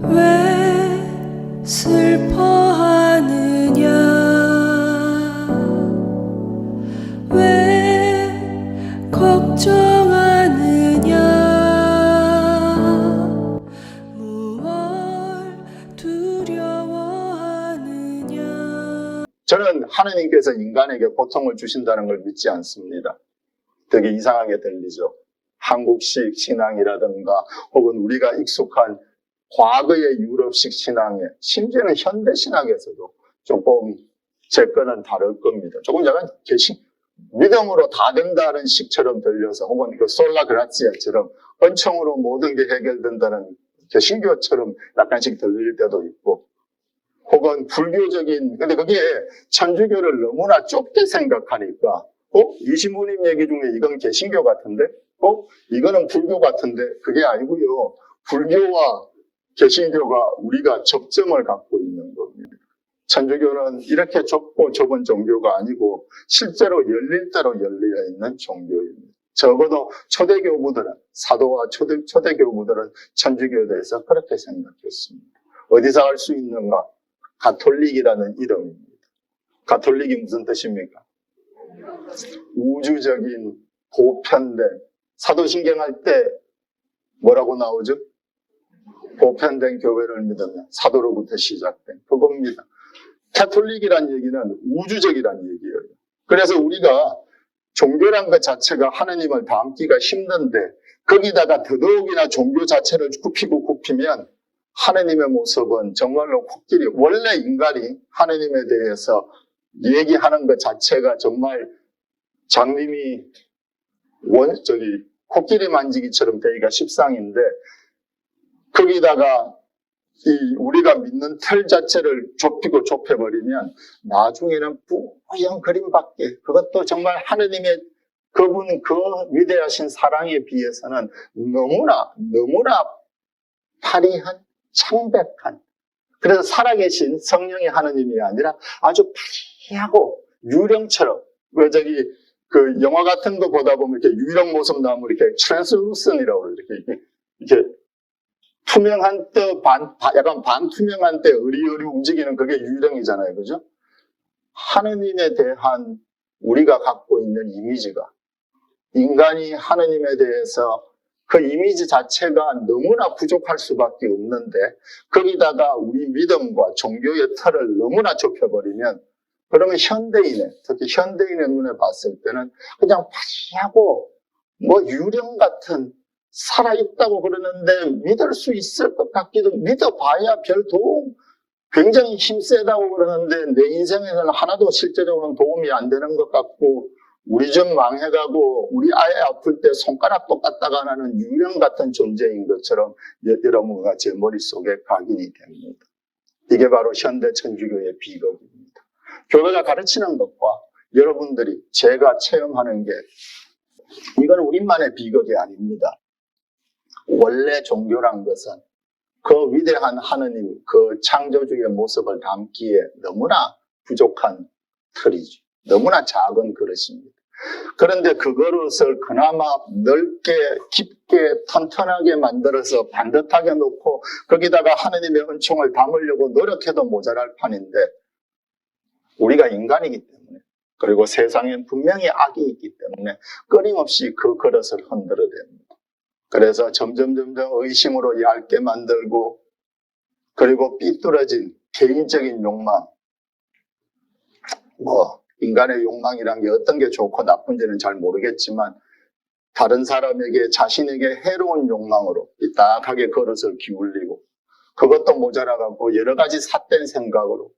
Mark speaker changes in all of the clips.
Speaker 1: 왜 슬퍼하느냐 왜 걱정하느냐 무얼 두려워하느냐.
Speaker 2: 저는 하느님께서 인간에게 고통을 주신다는 걸 믿지 않습니다. 되게 이상하게 들리죠. 한국식 신앙이라든가 혹은 우리가 익숙한 과거의 유럽식 신앙에, 심지어는 현대 신학에서도 조금 제 거는 다를 겁니다. 조금 약간 믿음으로 다 된다는 식처럼 들려서, 혹은 그 솔라 그라치아처럼 은총으로 모든 게 해결된다는 개신교처럼 약간씩 들릴 때도 있고, 혹은 불교적인, 근데 그게 천주교를 너무나 좁게 생각하니까, 이신부님 얘기 중에 이건 개신교 같은데? 이거는 불교 같은데? 그게 아니고요. 불교와 개신교가 우리가 접점을 갖고 있는 겁니다. 천주교는 이렇게 좁고 좁은 종교가 아니고 실제로 열릴 대로 열려 있는 종교입니다. 적어도 초대교부들은, 사도와 초대교부들은 천주교에 대해서 그렇게 생각했습니다. 어디서 알 수 있는가? 가톨릭이라는 이름입니다. 가톨릭이 무슨 뜻입니까? 우주적인 보편된, 사도신경 할 때 뭐라고 나오죠? 보편된 교회를 믿으면 사도로부터 시작된 그겁니다. 가톨릭이란 얘기는 우주적이란 얘기예요. 그래서 우리가 종교란 것 자체가 하느님을 닮기가 힘든데, 거기다가 더더욱이나 종교 자체를 굽히면 하느님의 모습은 정말로 코끼리, 원래 인간이 하느님에 대해서 얘기하는 것 자체가 정말 장님이 코끼리 만지기처럼 되기가 십상인데, 거기다가 우리가 믿는 틀 자체를 좁히고 좁혀버리면 나중에는 뿌연 그림밖에, 그것도 정말 하느님의 그분 그 위대하신 사랑에 비해서는 너무나 파리한, 창백한, 그래서 살아계신 성령의 하느님이 아니라 아주 파리하고 유령처럼, 그 영화 같은 거 보다 보면 이렇게 유령 모습 나오면 이렇게 트랜스루슨이라고 이렇게 투명한 때, 약간 반투명한 때 어리어리 움직이는 그게 유령이잖아요. 그죠? 하느님에 대한 우리가 갖고 있는 이미지가, 인간이 하느님에 대해서 그 이미지 자체가 너무나 부족할 수밖에 없는데, 거기다가 우리 믿음과 종교의 틀을 너무나 좁혀버리면, 그러면 특히 현대인의 눈에 봤을 때는 그냥 파리하고 유령 같은, 살아있다고 그러는데 믿을 수 있을 것 같기도, 믿어봐야 별 도움, 굉장히 힘세다고 그러는데 내 인생에는 하나도 실제적으로는 도움이 안 되는 것 같고, 우리 집 망해가고 우리 아이 아플 때 손가락 똑같다가 나는 유령 같은 존재인 것처럼 여러분과 제 머릿속에 각인이 됩니다. 이게 바로 현대 천주교의 비극입니다. 교회가 가르치는 것과 여러분들이, 제가 체험하는 게, 이건 우리만의 비극이 아닙니다. 원래 종교란 것은 그 위대한 하느님, 그 창조주의 모습을 담기에 너무나 부족한 틀이죠. 너무나 작은 그릇입니다. 그런데 그 그릇을 그나마 넓게, 깊게, 튼튼하게 만들어서 반듯하게 놓고 거기다가 하느님의 은총을 담으려고 노력해도 모자랄 판인데, 우리가 인간이기 때문에, 그리고 세상엔 분명히 악이 있기 때문에 끊임없이 그 그릇을 흔들어댑니다. 그래서 점점 의심으로 얇게 만들고, 그리고 삐뚤어진 개인적인 욕망, 인간의 욕망이란 게 어떤 게 좋고 나쁜지는 잘 모르겠지만, 다른 사람에게, 자신에게 해로운 욕망으로 삐딱하게 그릇을 기울이고, 그것도 모자라갖고 여러 가지 삿된 생각으로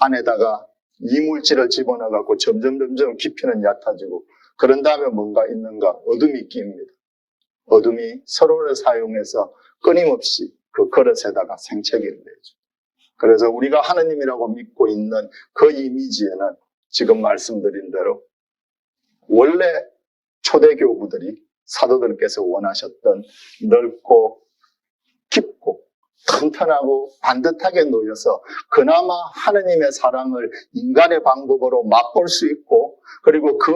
Speaker 2: 안에다가 이물질을 집어넣어갖고 점점 깊이는 얕아지고, 그런 다음에 뭔가 있는가? 어둠이 끼입니다. 어둠이 서로를 사용해서 끊임없이 그 그릇에다가 생채기를 내죠. 그래서 우리가 하느님이라고 믿고 있는 그 이미지에는 지금 말씀드린 대로 원래 초대교부들이, 사도들께서 원하셨던 넓고 깊고 튼튼하고 반듯하게 놓여서 그나마 하느님의 사랑을 인간의 방법으로 맛볼 수 있고, 그리고 그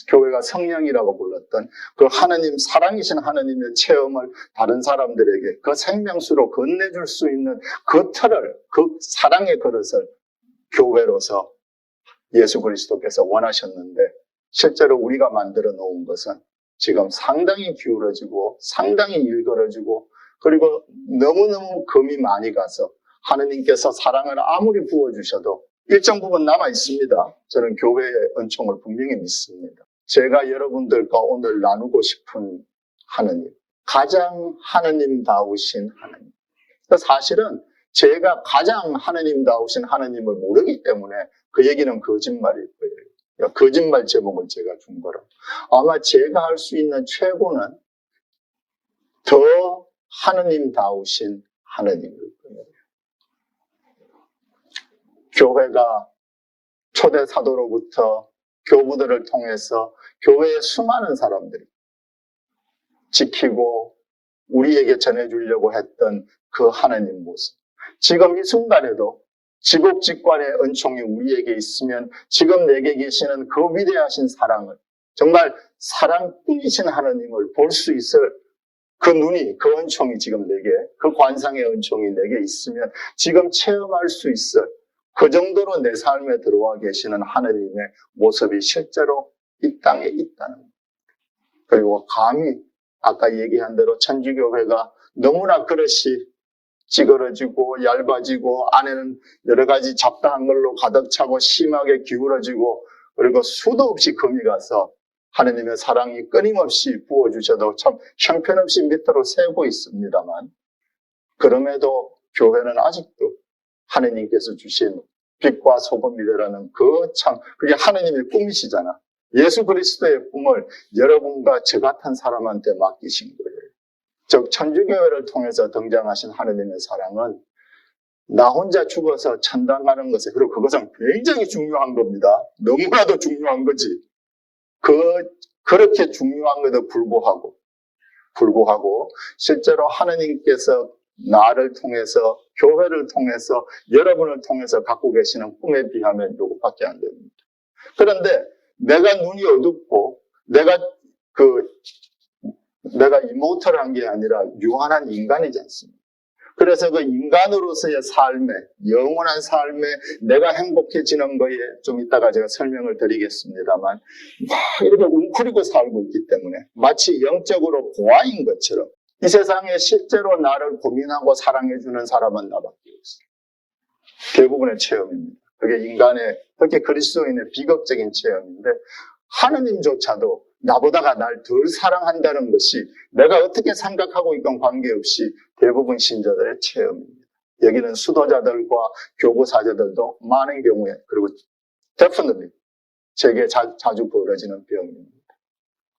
Speaker 2: 교회가 성령이라고 불렀던 그 하나님, 사랑이신 하나님의 체험을 다른 사람들에게 그 생명수로 건네줄 수 있는 그 틀을, 그 사랑의 그릇을 교회로서 예수 그리스도께서 원하셨는데 실제로 우리가 만들어 놓은 것은 지금 상당히 기울어지고 상당히 일그러지고 그리고 너무너무 금이 많이 가서 하느님께서 사랑을 아무리 부어주셔도 일정 부분 남아 있습니다. 저는 교회의 은총을 분명히 믿습니다. 제가 여러분들과 오늘 나누고 싶은 하느님, 가장 하느님다우신 하느님. 사실은 제가 가장 하느님다우신 하느님을 모르기 때문에 그 얘기는 거짓말일 거예요. 거짓말 제목을 제가 준 거라. 아마 제가 할 수 있는 최고는 더 하느님다우신 하느님일 거예요. 교회가 초대 사도로부터 교부들을 통해서 교회의 수많은 사람들이 지키고 우리에게 전해주려고 했던 그 하나님 모습. 지금 이 순간에도 지국직관의 은총이 우리에게 있으면 지금 내게 계시는 그 위대하신 사랑을, 정말 사랑뿐이신 하나님을 볼 수 있을 그 눈이, 그 은총이 지금 내게, 그 관상의 은총이 내게 있으면 지금 체험할 수 있을 그 정도로 내 삶에 들어와 계시는 하나님의 모습이 실제로 이 땅에 있다는 것. 그리고 감히 아까 얘기한 대로 천주교회가 너무나 그릇이 찌그러지고 얇아지고 안에는 여러 가지 잡다한 걸로 가득 차고 심하게 기울어지고 그리고 수도 없이 금이 가서 하느님의 사랑이 끊임없이 부어주셔도 참 형편없이 밑으로 새고 있습니다만 그럼에도 교회는 아직도 하느님께서 주신 빛과 소금이 되라는 그게 하느님의 꿈이시잖아. 예수 그리스도의 꿈을 여러분과 저 같은 사람한테 맡기신 거예요. 즉 천주교회를 통해서 등장하신 하느님의 사랑은 나 혼자 죽어서 천당 가는 것에, 그리고 그것은 굉장히 중요한 겁니다. 너무나도 중요한 거지. 그렇게 중요한데도 불구하고 실제로 하느님께서 나를 통해서, 교회를 통해서, 여러분을 통해서 갖고 계시는 꿈에 비하면 이것밖에 안 됩니다. 그런데 내가 눈이 어둡고 내가 이모털한 게 아니라 유한한 인간이지 않습니까? 그래서 그 인간으로서의 삶에, 영원한 삶에 내가 행복해지는 거에 좀 이따가 제가 설명을 드리겠습니다만 막 이렇게 웅크리고 살고 있기 때문에 마치 영적으로 고아인 것처럼 이 세상에 실제로 나를 고민하고 사랑해주는 사람은 나밖에 없어요. 대부분의 체험입니다. 그게 인간의, 특히 그리스도인의 비극적인 체험인데 하느님조차도 나보다가 날 덜 사랑한다는 것이 내가 어떻게 생각하고 있건 관계없이 대부분 신자들의 체험입니다. 여기는 수도자들과 교구사제들도 많은 경우에, 그리고 definitely 제게 자주 벌어지는 병입니다.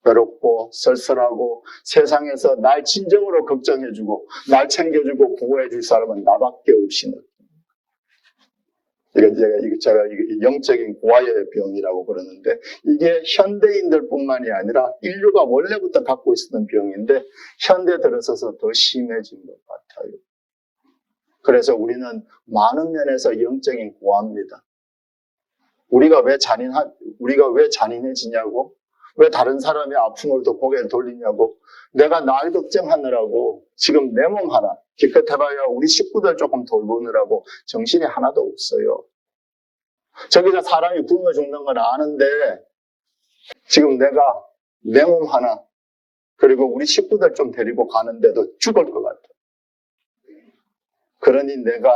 Speaker 2: 외롭고 쓸쓸하고 세상에서 날 진정으로 걱정해주고 날 챙겨주고 보호해줄 사람은 나밖에 없이 제가 영적인 고아의 병이라고 그러는데 이게 현대인들 뿐만이 아니라 인류가 원래부터 갖고 있었던 병인데 현대 들어서서 더 심해진 것 같아요. 그래서 우리는 많은 면에서 영적인 고아입니다. 우리가 왜 잔인해지냐고? 왜 다른 사람의 아픔을 더 고개를 돌리냐고? 내가 날 걱정하느라고 지금 내 몸 하나, 기껏 해봐야 우리 식구들 조금 돌보느라고 정신이 하나도 없어요. 저기서 사람이 굶어 죽는 건 아는데 지금 내가 내 몸 하나, 그리고 우리 식구들 좀 데리고 가는데도 죽을 것 같아. 그러니 내가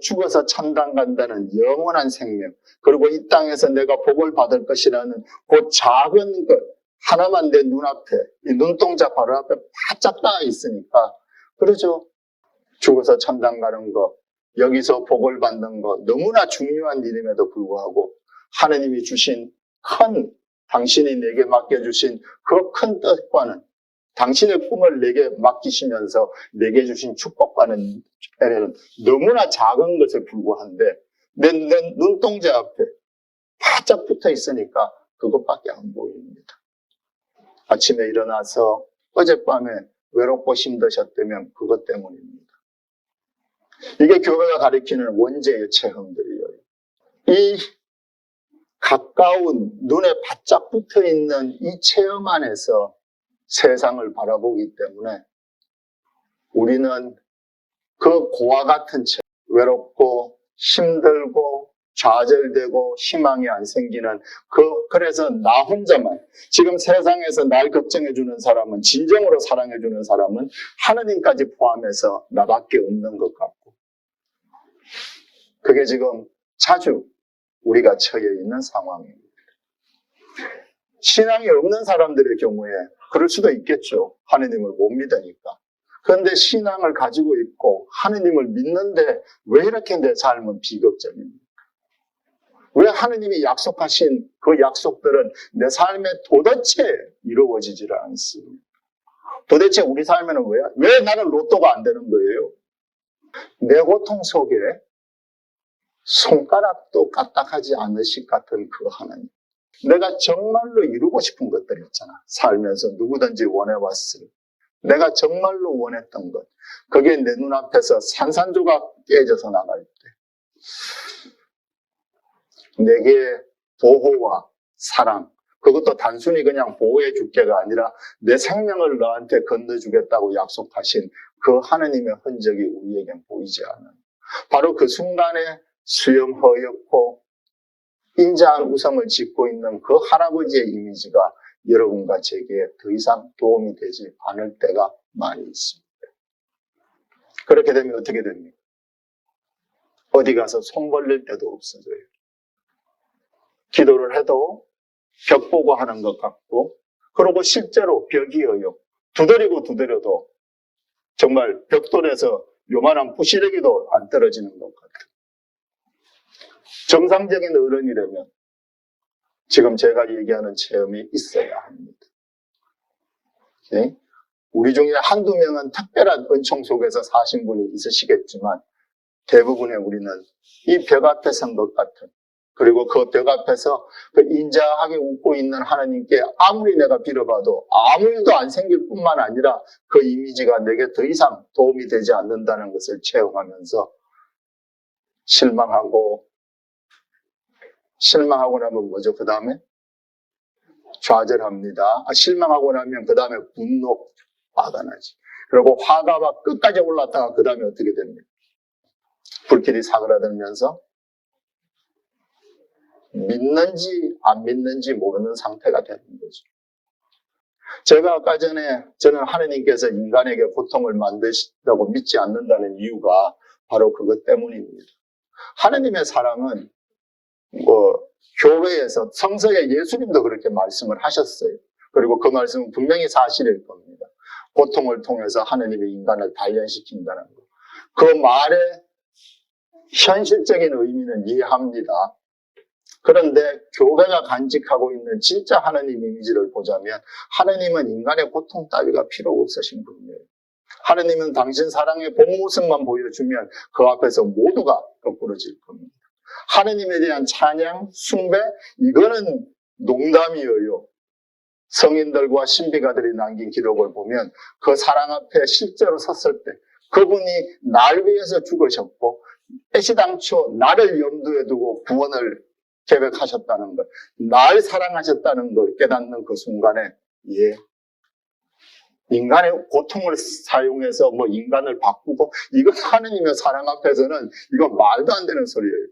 Speaker 2: 죽어서 천당 간다는 영원한 생명, 그리고 이 땅에서 내가 복을 받을 것이라는 그 작은 것 하나만 내 눈앞에, 이 눈동자 바로 앞에 바짝 닿아 있으니까, 그러죠. 죽어서 천당 가는 것, 여기서 복을 받는 것, 너무나 중요한 일임에도 불구하고 하느님이 주신 당신이 내게 맡겨주신 그 큰 뜻과는, 당신의 꿈을 내게 맡기시면서 내게 주신 축복과는 너무나 작은 것에 불과한데 내 눈동자 앞에 바짝 붙어 있으니까 그것밖에 안 보입니다. 아침에 일어나서 어젯밤에 외롭고 힘드셨다면 그것 때문입니다. 이게 교회가 가리키는 원죄의 체험들이에요. 이 가까운 눈에 바짝 붙어 있는 이 체험 안에서 세상을 바라보기 때문에 우리는 그 고와 같은 체험, 외롭고 힘들고 좌절되고 희망이 안 생기는 그래서 나 혼자만, 지금 세상에서 날 걱정해주는 사람은, 진정으로 사랑해주는 사람은 하느님까지 포함해서 나밖에 없는 것 같고, 그게 지금 자주 우리가 처해 있는 상황입니다. 신앙이 없는 사람들의 경우에 그럴 수도 있겠죠. 하느님을 못 믿으니까. 그런데 신앙을 가지고 있고 하느님을 믿는데 왜 이렇게 내 삶은 비극적입니까? 왜 하느님이 약속하신 그 약속들은 내 삶에 도대체 이루어지질 않습니다. 도대체 우리 삶에는 왜 나는 로또가 안 되는 거예요? 내 고통 속에 손가락도 까딱하지 않으실 같은 그 하나님. 내가 정말로 이루고 싶은 것들 있잖아. 살면서 누구든지 원해왔을. 내가 정말로 원했던 것. 그게 내 눈앞에서 산산조각 깨져서 나갈 때. 내게 보호와 사랑. 그것도 단순히 그냥 보호해 줄게가 아니라 내 생명을 너한테 건너주겠다고 약속하신 그 하느님의 흔적이 우리에겐 보이지 않아요. 바로 그 순간에 수염 허옇고 인자한 우성을 짓고 있는 그 할아버지의 이미지가 여러분과 제게 더 이상 도움이 되지 않을 때가 많이 있습니다. 그렇게 되면 어떻게 됩니까? 어디 가서 손 벌릴 데도 없어져요. 기도를 해도 벽 보고 하는 것 같고, 그리고 실제로 벽이어요. 두드려도 정말 벽돌에서 요만한 부시래기도 안 떨어지는 것 같아요. 정상적인 어른이라면 지금 제가 얘기하는 체험이 있어야 합니다. 네? 우리 중에 한두 명은 특별한 은총 속에서 사신 분이 있으시겠지만 대부분의 우리는 이 벽 앞에 선 것 같은, 그리고 그 벽 앞에서 그 인자하게 웃고 있는 하나님께 아무리 내가 빌어봐도 아무 일도 안 생길 뿐만 아니라 그 이미지가 내게 더 이상 도움이 되지 않는다는 것을 체험하면서 실망하고 나면 뭐죠? 그 다음에 좌절합니다. 실망하고 나면 그 다음에 분노, 화가 나지. 그리고 화가 막 끝까지 올랐다가 그 다음에 어떻게 됩니까? 불길이 사그라들면서 믿는지 안 믿는지 모르는 상태가 되는 거죠. 제가 아까 전에 저는 하느님께서 인간에게 고통을 만드시다고 믿지 않는다는 이유가 바로 그것 때문입니다. 하느님의 사랑은 교회에서 성서에 예수님도 그렇게 말씀을 하셨어요. 그리고 그 말씀은 분명히 사실일 겁니다. 고통을 통해서 하느님이 인간을 단련시킨다는 것. 그 말의 현실적인 의미는 이해합니다. 그런데 교회가 간직하고 있는 진짜 하느님 이미지를 보자면 하느님은 인간의 고통 따위가 필요 없으신 분이에요. 하느님은 당신 사랑의 본 모습만 보여주면 그 앞에서 모두가 거꾸러질 겁니다. 하느님에 대한 찬양, 숭배, 이거는 농담이에요. 성인들과 신비가들이 남긴 기록을 보면 그 사랑 앞에 실제로 섰을 때 그분이 날 위해서 죽으셨고 애시당초 나를 염두에 두고 구원을 계획하셨다는 것, 날 사랑하셨다는 걸 깨닫는 그 순간에 인간의 고통을 사용해서 인간을 바꾸고 이건 하느님의 사랑 앞에서는 이건 말도 안 되는 소리예요.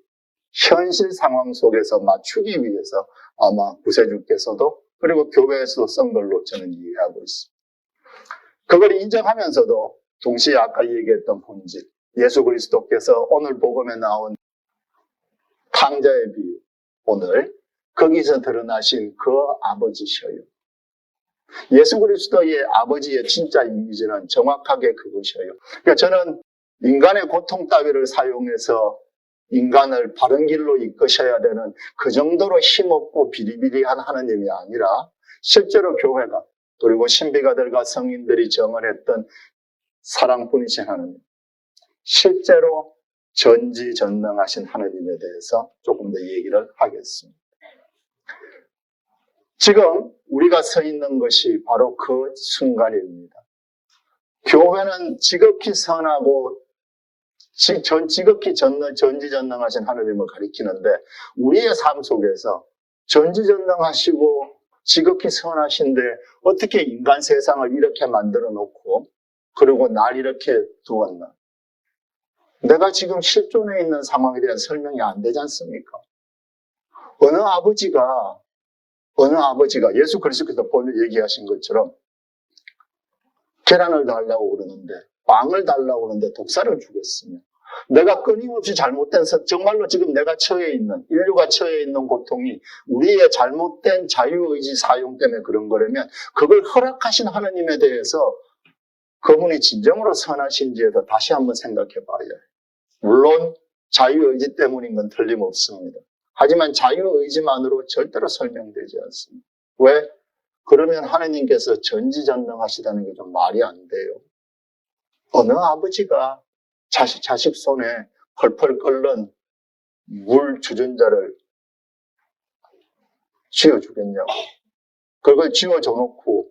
Speaker 2: 현실 상황 속에서 맞추기 위해서 아마 구세주께서도 그리고 교회에서도 쓴 걸로 저는 이해하고 있습니다. 그걸 인정하면서도 동시에 아까 얘기했던 본질, 예수 그리스도께서 오늘 복음에 나온 탕자의 비유, 오늘 거기서 드러나신 그 아버지셔요. 예수 그리스도의 아버지의 진짜 이미지는 정확하게 그것이에요. 그러니까 저는 인간의 고통 따위를 사용해서 인간을 바른 길로 이끄셔야 되는 그 정도로 힘없고 비리비리한 하느님이 아니라 실제로 교회가 그리고 신비가들과 성인들이 정언했던 사랑뿐이신 하느님, 실제로 전지전능하신 하느님에 대해서 조금 더 얘기를 하겠습니다. 지금 우리가 서 있는 것이 바로 그 순간입니다. 교회는 지극히 선하고 지극히 전지전능하신 하느님을 가리키는데 우리의 삶 속에서 전지전능하시고 지극히 선하신데 어떻게 인간 세상을 이렇게 만들어 놓고 그리고 날 이렇게 두었나? 내가 지금 실존해 있는 상황에 대한 설명이 안 되지 않습니까? 어느 아버지가 예수 그리스도께서 본래 얘기하신 것처럼 계란을 달라고 그러는데 빵을 달라고 그러는데 독사를 주겠으며 내가 끊임없이 잘못된 정말로 지금 내가 처해 있는 인류가 처해 있는 고통이 우리의 잘못된 자유의지 사용 때문에 그런 거라면 그걸 허락하신 하나님에 대해서 그분이 진정으로 선하신지에도 다시 한번 생각해 봐야 해요. 물론 자유의지 때문인 건 틀림없습니다. 하지만 자유의지만으로 절대로 설명되지 않습니다. 왜? 그러면 하나님께서 전지전능하시다는 게 좀 말이 안 돼요. 어느 아버지가 자식 손에 펄펄 끓는 물 주전자를 쥐어주겠냐고. 그걸 쥐어줘 놓고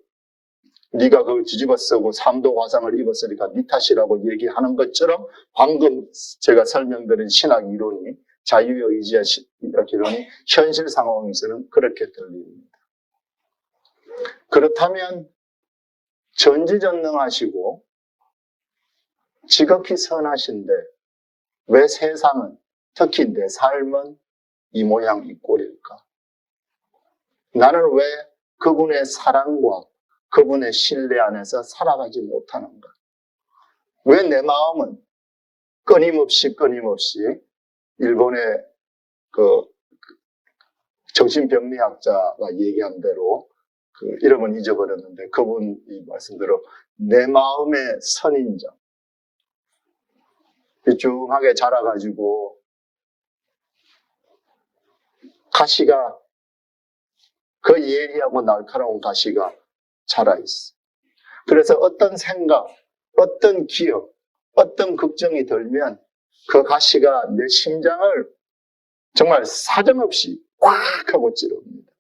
Speaker 2: 네가 그걸 뒤집어 쓰고 3도 화상을 입었으니까 네 탓이라고 얘기하는 것처럼 방금 제가 설명드린 신학 이론이 자유의지의 이론이 현실 상황에서는 그렇게 들립니다. 그렇다면 전지전능하시고 지극히 선하신데 왜 세상은 특히 내 삶은 이 모양 이 꼴일까? 나는 왜 그분의 사랑과 그분의 신뢰 안에서 살아가지 못하는가? 왜 내 마음은 끊임없이 일본의 그 정신병리학자가 얘기한 대로 그 이름은 잊어버렸는데 그분이 말씀대로 내 마음의 선인장 삐쭉하게 자라가지고 가시가 그 예리하고 날카로운 가시가 자라있어. 그래서 어떤 생각, 어떤 기억, 어떤 걱정이 들면 그 가시가 내 심장을 정말 사정없이 꽉 하고 찌릅니다.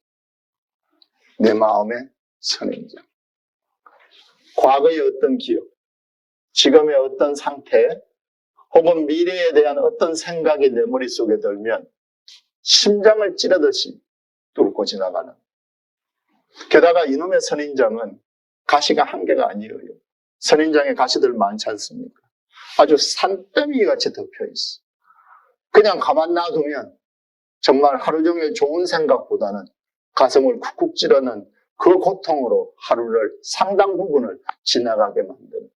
Speaker 2: 내 마음의 선인장. 과거의 어떤 기억, 지금의 어떤 상태, 혹은 미래에 대한 어떤 생각이 내 머릿속에 들면 심장을 찌르듯이 뚫고 지나가는. 게다가 이놈의 선인장은 가시가 한 개가 아니에요. 선인장에 가시들 많지 않습니까? 아주 산더미 같이 덮여 있어. 그냥 가만 놔두면 정말 하루 종일 좋은 생각보다는 가슴을 쿡쿡 찌르는 그 고통으로 하루를 상당 부분을 지나가게 만드는.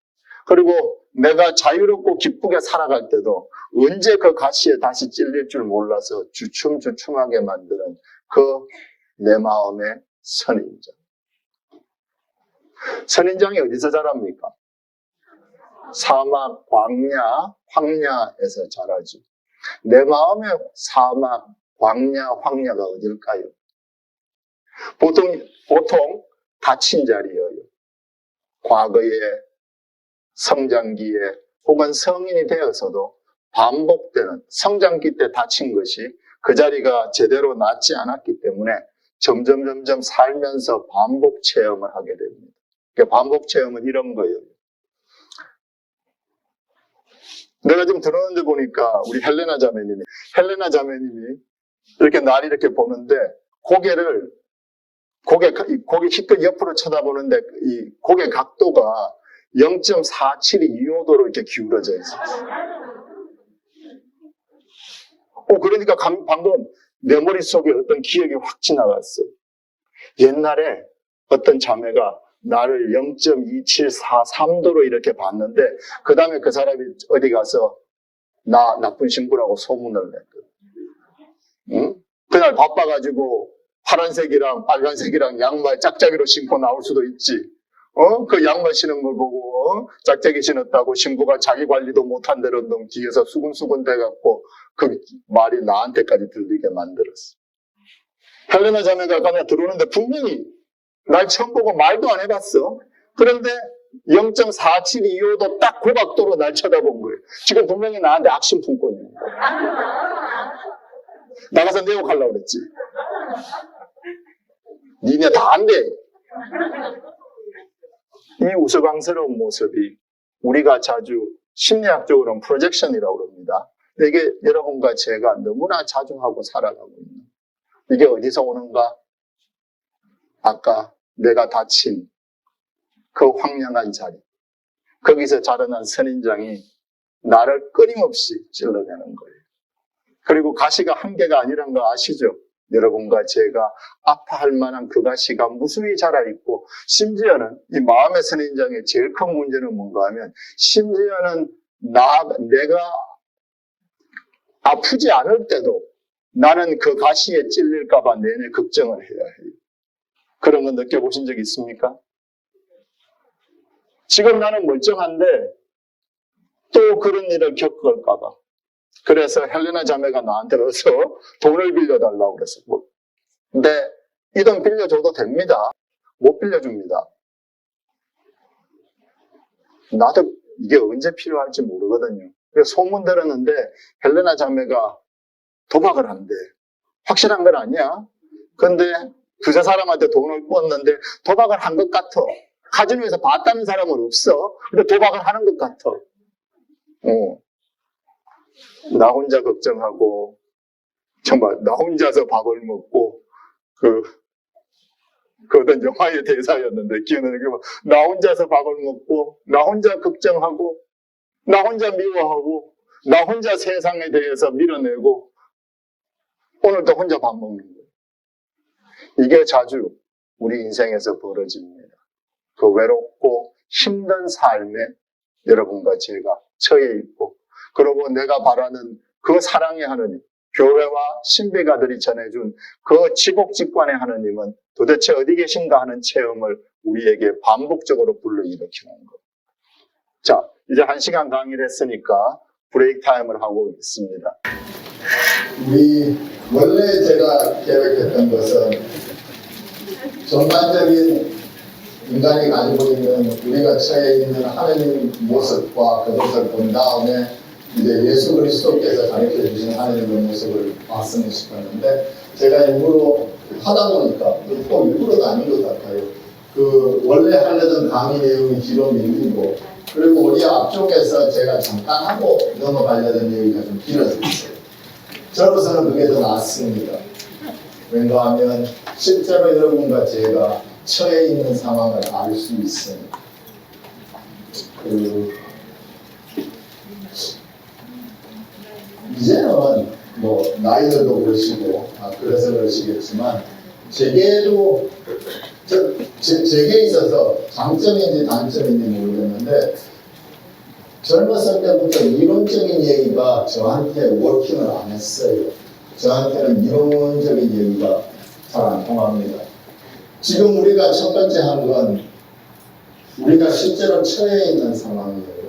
Speaker 2: 그리고 내가 자유롭고 기쁘게 살아갈 때도 언제 그 가시에 다시 찔릴 줄 몰라서 주춤주춤하게 만드는 그 내 마음의 선인장. 선인장이 어디서 자랍니까? 사막, 광야, 황야에서 자라죠. 내 마음의 사막, 광야, 황야가 어딜까요? 보통 다친 자리예요. 과거에 성장기에 혹은 성인이 되어서도 반복되는 성장기 때 다친 것이 그 자리가 제대로 낫지 않았기 때문에 점점 살면서 반복 체험을 하게 됩니다. 그러니까 반복 체험은 이런 거예요. 내가 지금 들어오는데 보니까 우리 헬레나 자매님이 이렇게 날 이렇게 보는데 고개 희끗 옆으로 쳐다보는데 이 고개 각도가 0.472호도로 이렇게 기울어져 있어요. 그러니까 방금 내 머릿속에 어떤 기억이 확 지나갔어요. 옛날에 어떤 자매가 나를 0.2743도로 이렇게 봤는데 그 다음에 그 사람이 어디 가서 나 나쁜 신부라고 소문을 냈거든. 응? 그날 바빠가지고 파란색이랑 빨간색이랑 양말 짝짝이로 신고 나올 수도 있지. 그 양말 신은 걸 보고 짝짝이 신었다고 신부가 자기 관리도 못한 대로 너 뒤에서 수근수근 돼갖고 그 말이 나한테까지 들리게 만들었어. 헬레나 자매가 그냥 들어오는데 분명히 날 처음 보고 말도 안 해봤어. 그런데 0.472호도 딱 그 각도로 날 쳐다본 거예요. 지금 분명히 나한테 악심 품고 있는 거야. 나가서 내 욕하려고 그랬지. 니네 다 안 돼. 이 우스꽝스러운 모습이 우리가 자주 심리학적으로는 프로젝션이라고 합니다. 이게 여러분과 제가 너무나 자주 하고 살아가고 있는 이게 어디서 오는가? 아까 내가 다친 그 황량한 자리, 거기서 자라난 선인장이 나를 끊임없이 찔러대는 거예요. 그리고 가시가 한 개가 아니란 거 아시죠? 여러분과 제가 아파할 만한 그 가시가 무수히 자라있고, 심지어는 이 마음의 선인장의 제일 큰 문제는 뭔가 하면, 심지어는 내가 아프지 않을 때도 나는 그 가시에 찔릴까봐 내내 걱정을 해야 해요. 그런 거 느껴보신 적 있습니까? 지금 나는 멀쩡한데 또 그런 일을 겪을까봐. 그래서 헬레나 자매가 나한테 어서 돈을 빌려달라고 그랬어요. 근데 이 돈 빌려줘도 됩니다. 못 빌려줍니다. 나도 이게 언제 필요할지 모르거든요. 그래서 소문 들었는데 헬레나 자매가 도박을 한대. 확실한 건 아니야. 근데 두세 사람한테 돈을 꿨는데 도박을 한 것 같아. 카지노에서 봤다는 사람은 없어. 근데 도박을 하는 것 같아. 나 혼자 걱정하고, 정말 나 혼자서 밥을 먹고, 그 어떤 영화의 대사였는데 기억나는 게 나 혼자서 밥을 먹고, 나 혼자 걱정하고, 나 혼자 미워하고, 나 혼자 세상에 대해서 밀어내고, 오늘도 혼자 밥 먹는 거예요. 이게 자주 우리 인생에서 벌어집니다. 그 외롭고 힘든 삶에 여러분과 제가 처해 있고, 그리고 내가 바라는 그 사랑의 하느님, 교회와 신비가들이 전해준 그 지곡직관의 하느님은 도대체 어디 계신가 하는 체험을 우리에게 반복적으로 불러일으키는 것. 자, 이제 1시간 강의를 했으니까 브레이크 타임을 하고 있습니다.
Speaker 3: 원래 제가 계획했던 것은 전반적인 인간이 가지고 있는 우리가 처해 있는 하느님 모습과 그것을 본 다음에 이제 예수 그리스도께서 가르쳐 주신 하느님의 모습을 봤으면 싶었는데, 제가 일부러 하다 보니까 또 일부러도 아닌 것 같아요. 그 원래 하려던 강의 내용이 뒤로 밀리고, 그리고 우리 앞쪽에서 제가 잠깐 하고 넘어가려던 얘기가 좀 길어졌어요. 저로서는 그게 더 낫습니다. 왠가 하면 실제로 여러분과 제가 처해 있는 상황을 알 수 있습니다. 이제는 뭐 나이들도 그러시고 그래서 그러시겠지만, 제게도 제게 있어서 장점인지 단점인지 모르겠는데, 젊었을 때부터 이론적인 얘기가 저한테 워킹을 안 했어요. 저한테는 이론적인 얘기가 잘 안 통합니다. 지금 우리가 첫 번째 한 건 우리가 실제로 처해 있는 상황이에요.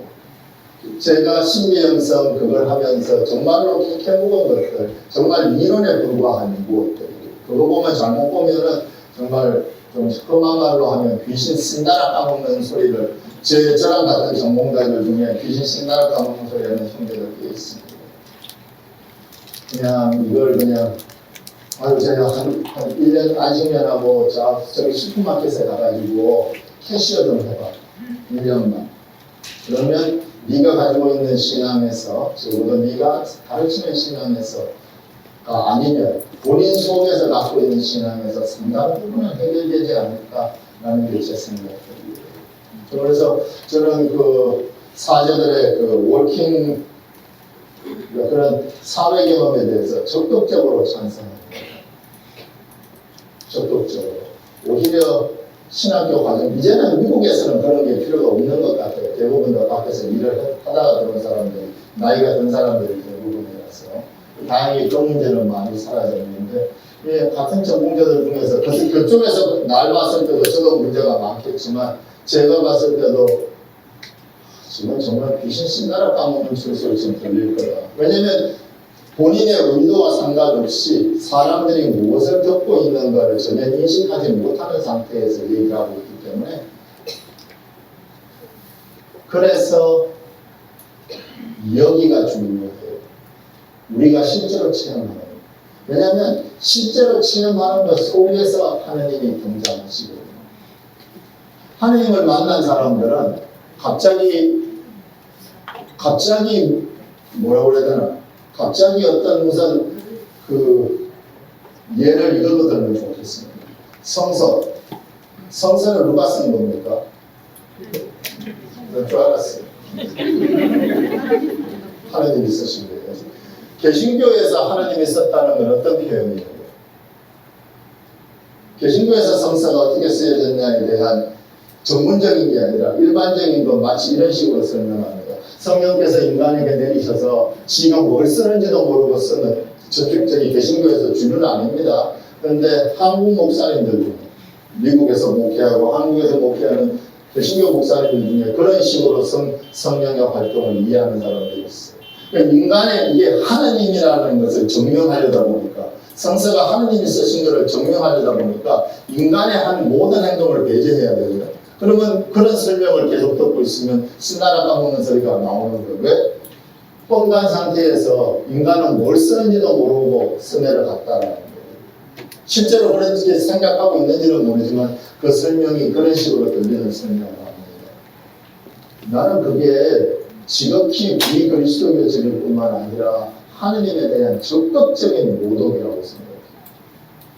Speaker 3: 제가 신비영성 그걸 하면서 정말로 캐캐묵은 것들, 정말 이론에 불과한 무엇들, 그거 보면 잘못 보면은 정말 좀 험한 말로 하면 귀신 신나라 까먹는 소리를, 저랑 같은 전공자들 중에 귀신 신나라 까먹는 소리 하는 형제들 꽤 있습니다. 그냥 이걸 그냥 제가 한 1년 안식년하고 저기 슈퍼마켓에 가가지고 캐시어 좀 해봐. 1년만. 그러면 네가 가지고 있는 신앙에서, 적어도 네가 가르치는 신앙에서가 아니면 본인 속에서 갖고 있는 신앙에서 상당 부분은 해결되지 않을까라는 게 제 생각입니다. 그래서 저는 그 사제들의 그 워킹, 그런 사회 경험에 대해서 적극적으로 찬성합니다. 적극적으로. 오히려 신학교 과정, 이제는 미국에서는 그런 게 필요가 없는 것 같아요. 대부분 다 밖에서 일을 하다가 들어온 사람들이, 나이가 든 사람들이 대부분이라서. 다행히 그 문제는 많이 사라졌는데, 같은 전공자들 중에서, 그쪽에서 날 봤을 때도 저도 문제가 많겠지만, 제가 봤을 때도 지금 정말 귀신 신나라 까먹는 소리 좀 들릴 거다. 왜냐면 본인의 의도와 상관없이 사람들이 무엇을 겪고 있는가를 전혀 인식하지 못하는 상태에서 얘기를 하고 있기 때문에, 그래서 여기가 중요해요. 우리가 실제로 체험하는 것. 왜냐하면 실제로 체험하는 것 속에서 하느님이 등장하시거든요. 하느님을 만난 사람들은 갑자기 뭐라고 그래야 되나? 갑자기 어떤 무슨 예를 이걸로 들면 좋겠습니다. 성서. 성서를 누가 쓴 겁니까? 그럴 줄 알았어요. 하나님이 쓰신 거예요. 개신교에서 하나님이 썼다는 건 어떤 표현이에요? 개신교에서 성서가 어떻게 쓰여졌냐에 대한 전문적인 게 아니라 일반적인 것 마치 이런 식으로 설명합니다. 성령께서 인간에게 내리셔서 지가 뭘 쓰는지도 모르고 쓰는 저기 개신교에서 주는 아닙니다. 그런데 한국 목사님들 중에 미국에서 목회하고 한국에서 목회하는 개신교 목사님들 중에 그런 식으로 성령의 활동을 이해하는 사람들이 있어요. 그러니까 인간의 이게 하느님이라는 것을 증명하려다 보니까 성서가 하느님이 쓰신 것을 증명하려다 보니까 인간의 한 모든 행동을 배제해야 되거든요. 그러면 그런 설명을 계속 듣고 있으면 신나라 까먹는 소리가 나오는 거예요. 왜? 뻥간 상태에서 인간은 뭘 쓰는지도 모르고 스매를 갔다라는 거예요. 실제로 그런지 생각하고 있는지는 모르지만 그 설명이 그런 식으로 들리는 설명을 합니다. 나는 그게 지극히 비그리스도교적일 뿐만 아니라 하느님에 대한 적극적인 모독이라고 생각해요.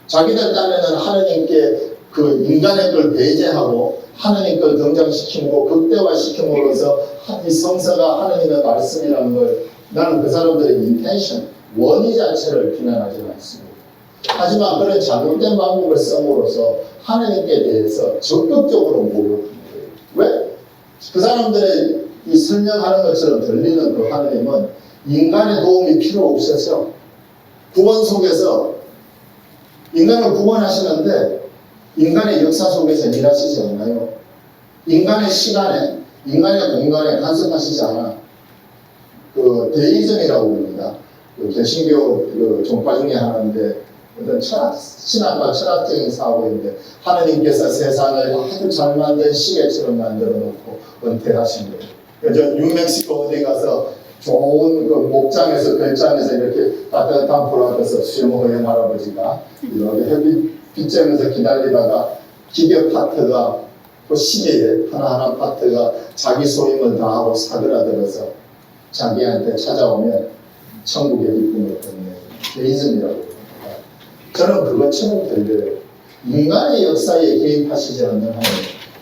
Speaker 3: 자기들 딴에는 하느님께 그 인간의 걸 배제하고 하느님 걸 등장시키고 극대화시킴으로써 이 성서가 하느님의 말씀이라는 걸 나는 그 사람들의 인텐션, 원의 자체를 비난하지 않습니다. 하지만 그런 잘못된 방법을 써므로써 하느님께 대해서 적극적으로 모독하는 거예요. 왜? 그 사람들의 이 설명하는 것처럼 들리는 그 하느님은 인간의 도움이 필요 없어서 구원 속에서 인간을 구원하시는데 인간의 역사 속에서 일하시지 않아요. 인간의 시간에, 인간의 공간에 간섭하시지 않아. 그 데이즘이라고 부릅니다. 그 개신교 그 종파 중에 하나인데 어떤 신학과 철학적인 사고인데 하느님께서 세상을 아주 잘 만든 시계처럼 만들어 놓고 은퇴하신 거예요. 그래서 뉴멕시코 어디 가서 좋은 그 목장에서 별장에서 이렇게 따뜻한 불 앞에서 수영호연 할아버지가 이렇게 햇빛 빗쬐면서 기다리다가 기계 파트가 그 시계에 하나하나 파트가 자기 소임을 다하고 사그라들어서 자기한테 찾아오면 천국의 기쁨을 얻는 데이즘이라고 합니다. 저는 그것처럼 들려요. 인간의 역사에 개입하시지 않는 하나님,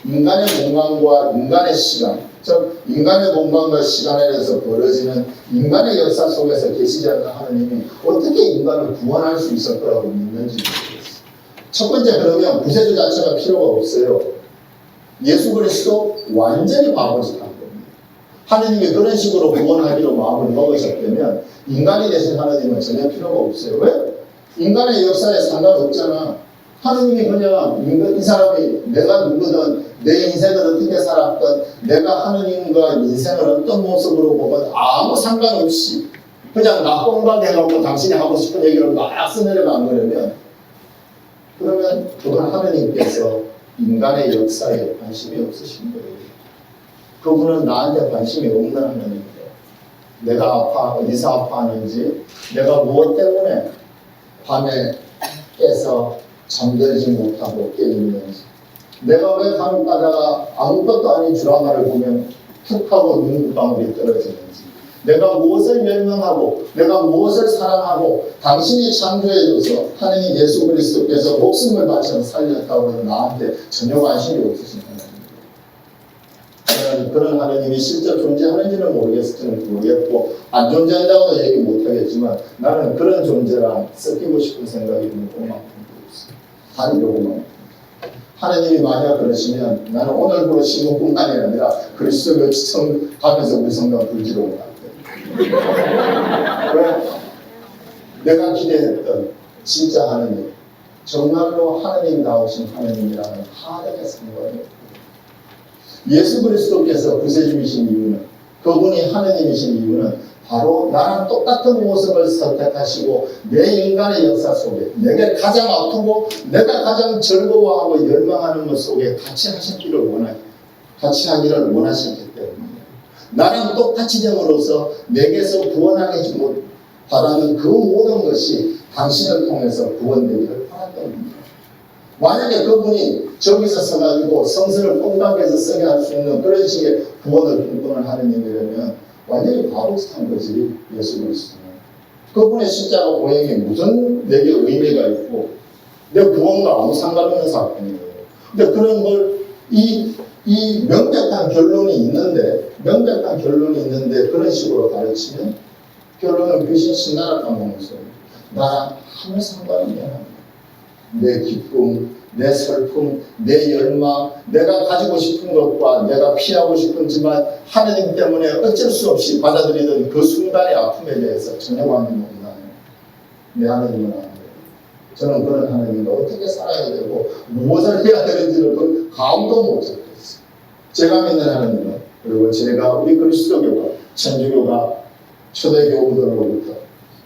Speaker 3: 인간의 공간과 인간의 시간, 즉 인간의 공간과 시간에 대해서 벌어지는 인간의 역사 속에서 계시지 않는 하나님이 어떻게 인간을 구원할 수 있을 거라고 믿는지 모르겠어요. 첫 번째, 그러면 구세주 자체가 필요가 없어요. 예수 그리스도 완전히 바보짓한 겁니다. 하느님이 그런 식으로 구원하기로 마음을 먹으셨다면 인간이 되신 하느님은 전혀 필요가 없어요. 왜? 인간의 역사에 상관없잖아. 하느님이 그냥 이 사람이 내가 누구든 내 인생을 어떻게 살았건 내가 하느님과 인생을 어떤 모습으로 보건 아무 상관없이 그냥 나 뽕박해갖고 당신이 하고 싶은 얘기를 막 써내려간 거라면 그러면 그건 하느님께서 인간의 역사에 관심이 없으신 거예요. 그분은 나한테 관심이 없는 하느님이에요. 내가 어디서 아파하는지, 내가 무엇 때문에 밤에 깨서 잠들지 못하고 깨있는지, 내가 왜 밤 가다가 아무것도 아닌 드라마를 보면 툭 하고 눈방울이 떨어지는지, 내가 무엇을 멸망하고 내가 무엇을 사랑하고 당신이 창조해줘서 하느님 예수 그리스도께서 목숨을 바쳐서 살렸다고 해서 나한테 전혀 관심이 없으신 하나님. 그런 하나님이 실제 존재하는지는 모르겠고 안 존재한다고는 얘기 못하겠지만 나는 그런 존재랑 섞이고 싶은 생각이 그만큼 없어요. 단 요것만. 하나님이 만약 그러시면 나는 오늘부로 신문뿐만이 아니라 그리스도를 가면서 우리 성경 불지로 올 것 같아요. 왜? 내가 기대했던 진짜 하나님, 정말로 하나님 나오신 하나님이라는 하나님의 생각이 예수 그리스도께서 구세주이신 이유는, 그분이 하나님이신 이유는 바로 나랑 똑같은 모습을 선택하시고 내 인간의 역사 속에 내가 가장 아프고 내가 가장 즐거워하고 열망하는 것 속에 같이 같이 하기를 원하셨기 때문에 나랑 똑같이 됨으로써 내게서 구원하기 바라는 그 모든 것이 당신을 통해서 구원되기를 바랐던 겁니다. 만약에 그분이 저기서 서가지고 성서를 꽁당해서 쓰게 할 수 있는 그런 식의 구원을 꿈꾸는 하느님이라면 완전히 바보짓한 거지, 예수 그리스도는. 그분의 십자가 고행이 무슨 내게 의미가 있고 내 구원과 아무 상관없는 사건이에요. 근데 그런 걸 이 명백한 결론이 있는데 그런 식으로 가르치면 결론은 귀신 신나라 까먹는 소리. 나랑 아무 상관이 없는 내 기쁨, 내 슬픔, 내 열망, 내가 가지고 싶은 것과 내가 피하고 싶은지만 하나님 때문에 어쩔 수 없이 받아들이던 그 순간의 아픔에 대해서 전혀 관심이 없나요? 내 하나님은 안 돼요. 저는 그런 하나님과 어떻게 살아야 되고 무엇을 해야 되는지를 그 감도 못 잡겠어요. 제가 믿는 하나님은, 그리고 제가 우리 그리스도교가, 천주교가 초대교우들로부터,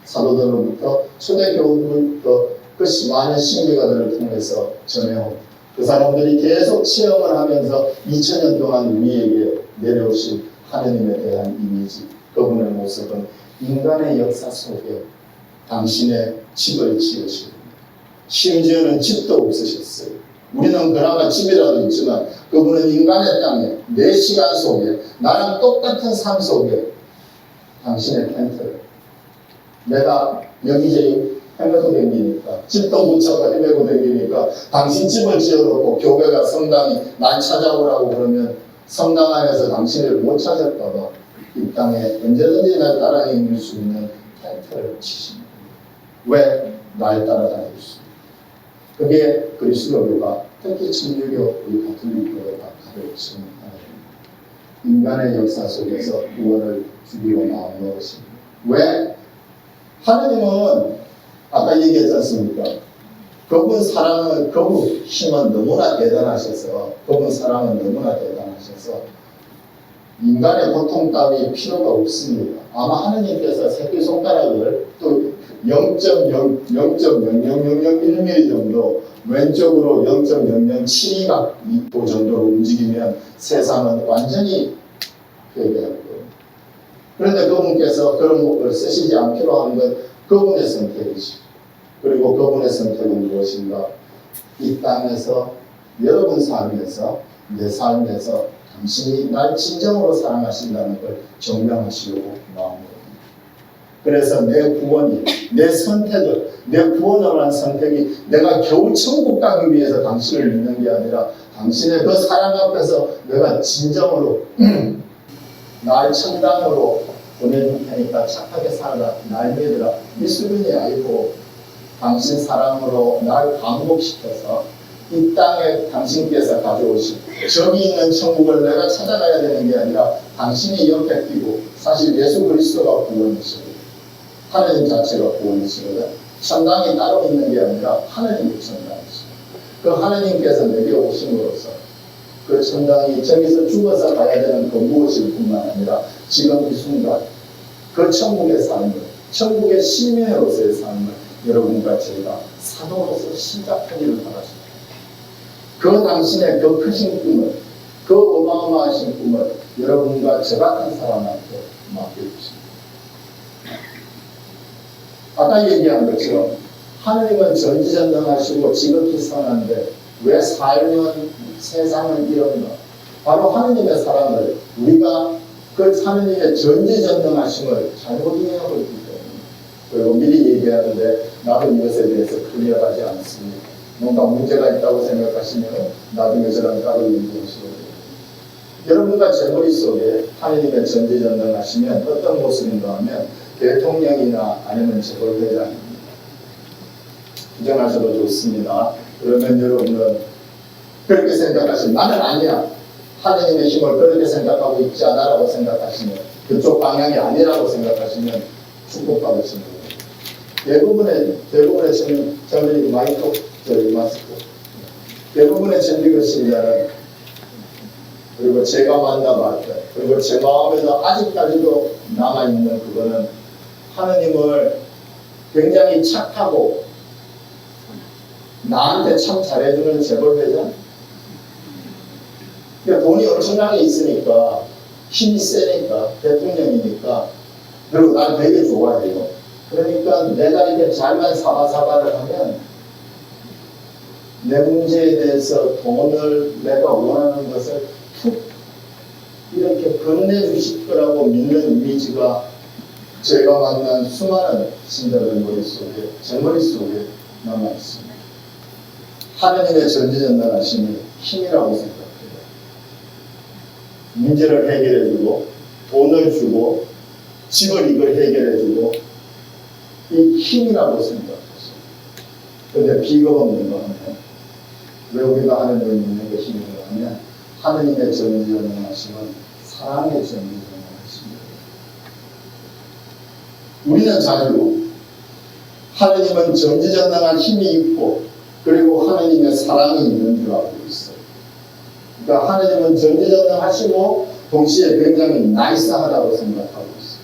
Speaker 3: 사도들로부터, 초대교우들로부터 그 많은 신비가들을 통해서 전해온 그 사람들이 계속 체험을 하면서 2000년 동안 우리에게 내려오신 하느님에 대한 이미지, 그분의 모습은 인간의 역사 속에 당신의 집을 지으시고 심지어는 집도 없으셨어요. 우리는 그나마 집이라도 있지만 그분은 인간의 땅에 내 시간 속에 나랑 똑같은 삶 속에 당신의 텐트를 내가 여기저기 헤매고 댕기니까 집도 못 찾고 헤매고 댕기니까 당신 집을 지어놓고 교회가 성당이 날 찾아오라고 그러면 성당 안에서 당신을 못 찾을까봐 이 땅에 언제든지 날 따라다닐 수 있는 텐트를 치십니다. 왜? 날 따라다닐 수 있습니다. 그게 그리스도교가 특히 천주교 우리 가톨릭교회가 가르치는 하나입니다. 인간의 역사 속에서 구원을 주기로 마음 먹으십니다. 왜? 하나님은 아까 얘기했지 않습니까? 그분 사랑은, 그분 힘은 너무나 대단하셔서, 그분 사랑은 너무나 대단하셔서 인간의 고통 따위 필요가 없습니다. 아마 하나님께서 새끼손가락을 또 0.00001mm 정도 왼쪽으로 0.007도 정도로 움직이면 세상은 완전히 회개할 거예요. 그런데 그분께서 그런 것을 쓰시지 않기로 한 건 그분의 선택이죠. 그리고 그분의 선택은 무엇인가? 이 땅에서 여러분 삶에서 내 삶에서 당신이 날 진정으로 사랑하신다는 걸 증명하시려고 마음으로. 그래서 내 구원이, 내 선택을, 내 구원을 한 선택이 내가 겨우 천국 가기 위해서 당신을 믿는 게 아니라 당신의 그 사랑 앞에서 내가 진정으로 날 천당으로 보내줄 테니까 착하게 살아라, 날 믿으라. 이 수준이 아니고 당신 사랑으로 날 감복시켜서 이 땅에 당신께서 가져오신 저기 있는 천국을 내가 찾아가야 되는 게 아니라 당신이 옆에 끼고 사실 예수 그리스도가 구원이시고 하나님 자체가 구원이시거든. 천당이 따로 있는 게 아니라 하나님의 천당이시고 그 하나님께서 내게 오심으로써 그 천당이 저기서 죽어서 가야 되는 그 무엇일 뿐만 아니라 지금 이 순간 그 천국의 삶을, 천국의 시민으로서의 삶을 여러분과 제가 사도로서 시작한 일을 받았습니다. 그 당신의 그 크신 꿈을, 그 어마어마하신 꿈을 여러분과 저 같은 사람한테 맡겨주십니다. 아까 얘기한 것처럼 하느님은 전지전능하시고 지극히 선한데 왜 삶은 세상은 이런가? 바로 하느님의 사랑을 우리가 그 하느님의 전지전능하심을 잘못 이해하고 있기 때문에. 그리고 미리 얘기하는데 나도 이것에 대해서 클리어하지 않습니다. 뭔가 문제가 있다고 생각하시면 나중에 저랑 따로 얘기하시거든요. 여러분과 제 머릿속에 하느님의 전지전능하시면 어떤 모습인가 하면 대통령이나 아니면 재벌회장입니다. 부정하셔도 좋습니다. 그러면 여러분은 그렇게 생각하시면 나는 아니야. 하느님의 힘을 그렇게 생각하고 있지 않아 라고 생각하시면 그쪽 방향이 아니라고 생각하시면 축복받으시는 거예요. 대부분의 저는 마이크, 마스크. 대부분의 진리교 신자는 그리고 제가 만나봤던 그리고 제 마음에서 아직까지도 남아있는 그거는 하느님을 굉장히 착하고 나한테 참 잘해주는 재벌회장? 그러니까 돈이 엄청나게 있으니까 힘이 세니까 대통령이니까 그리고 난 되게 좋아해요. 그러니까 내가 이렇게 잘만 사바사바를 하면 내 문제에 대해서 돈을 내가 원하는 것을 툭 이렇게 건네주실 거라고 믿는 이미지가 제가 만난 수많은 신자들 머릿속에, 제 머릿속에 남아있습니다. 하나님의 전지전능하심이 힘이라고 생각해요. 문제를 해결해주고, 돈을 주고, 집을 이걸 해결해주고, 이 힘이라고 생각하죠. 그런데 비겁 없는 거 하면, 왜 우리가 하나님을 믿는 게 힘인가 하면, 하나님의 전지전능하심은 사랑의 전지전능하심이에요. 우리는 자주 하나님은 전지전능한 힘이 있고, 그리고 하나님의 사랑이 있는 줄 알고 있어요. 그러니까 하나님은 전지전능하시고 동시에 굉장히 나이스하다고 생각하고 있어요.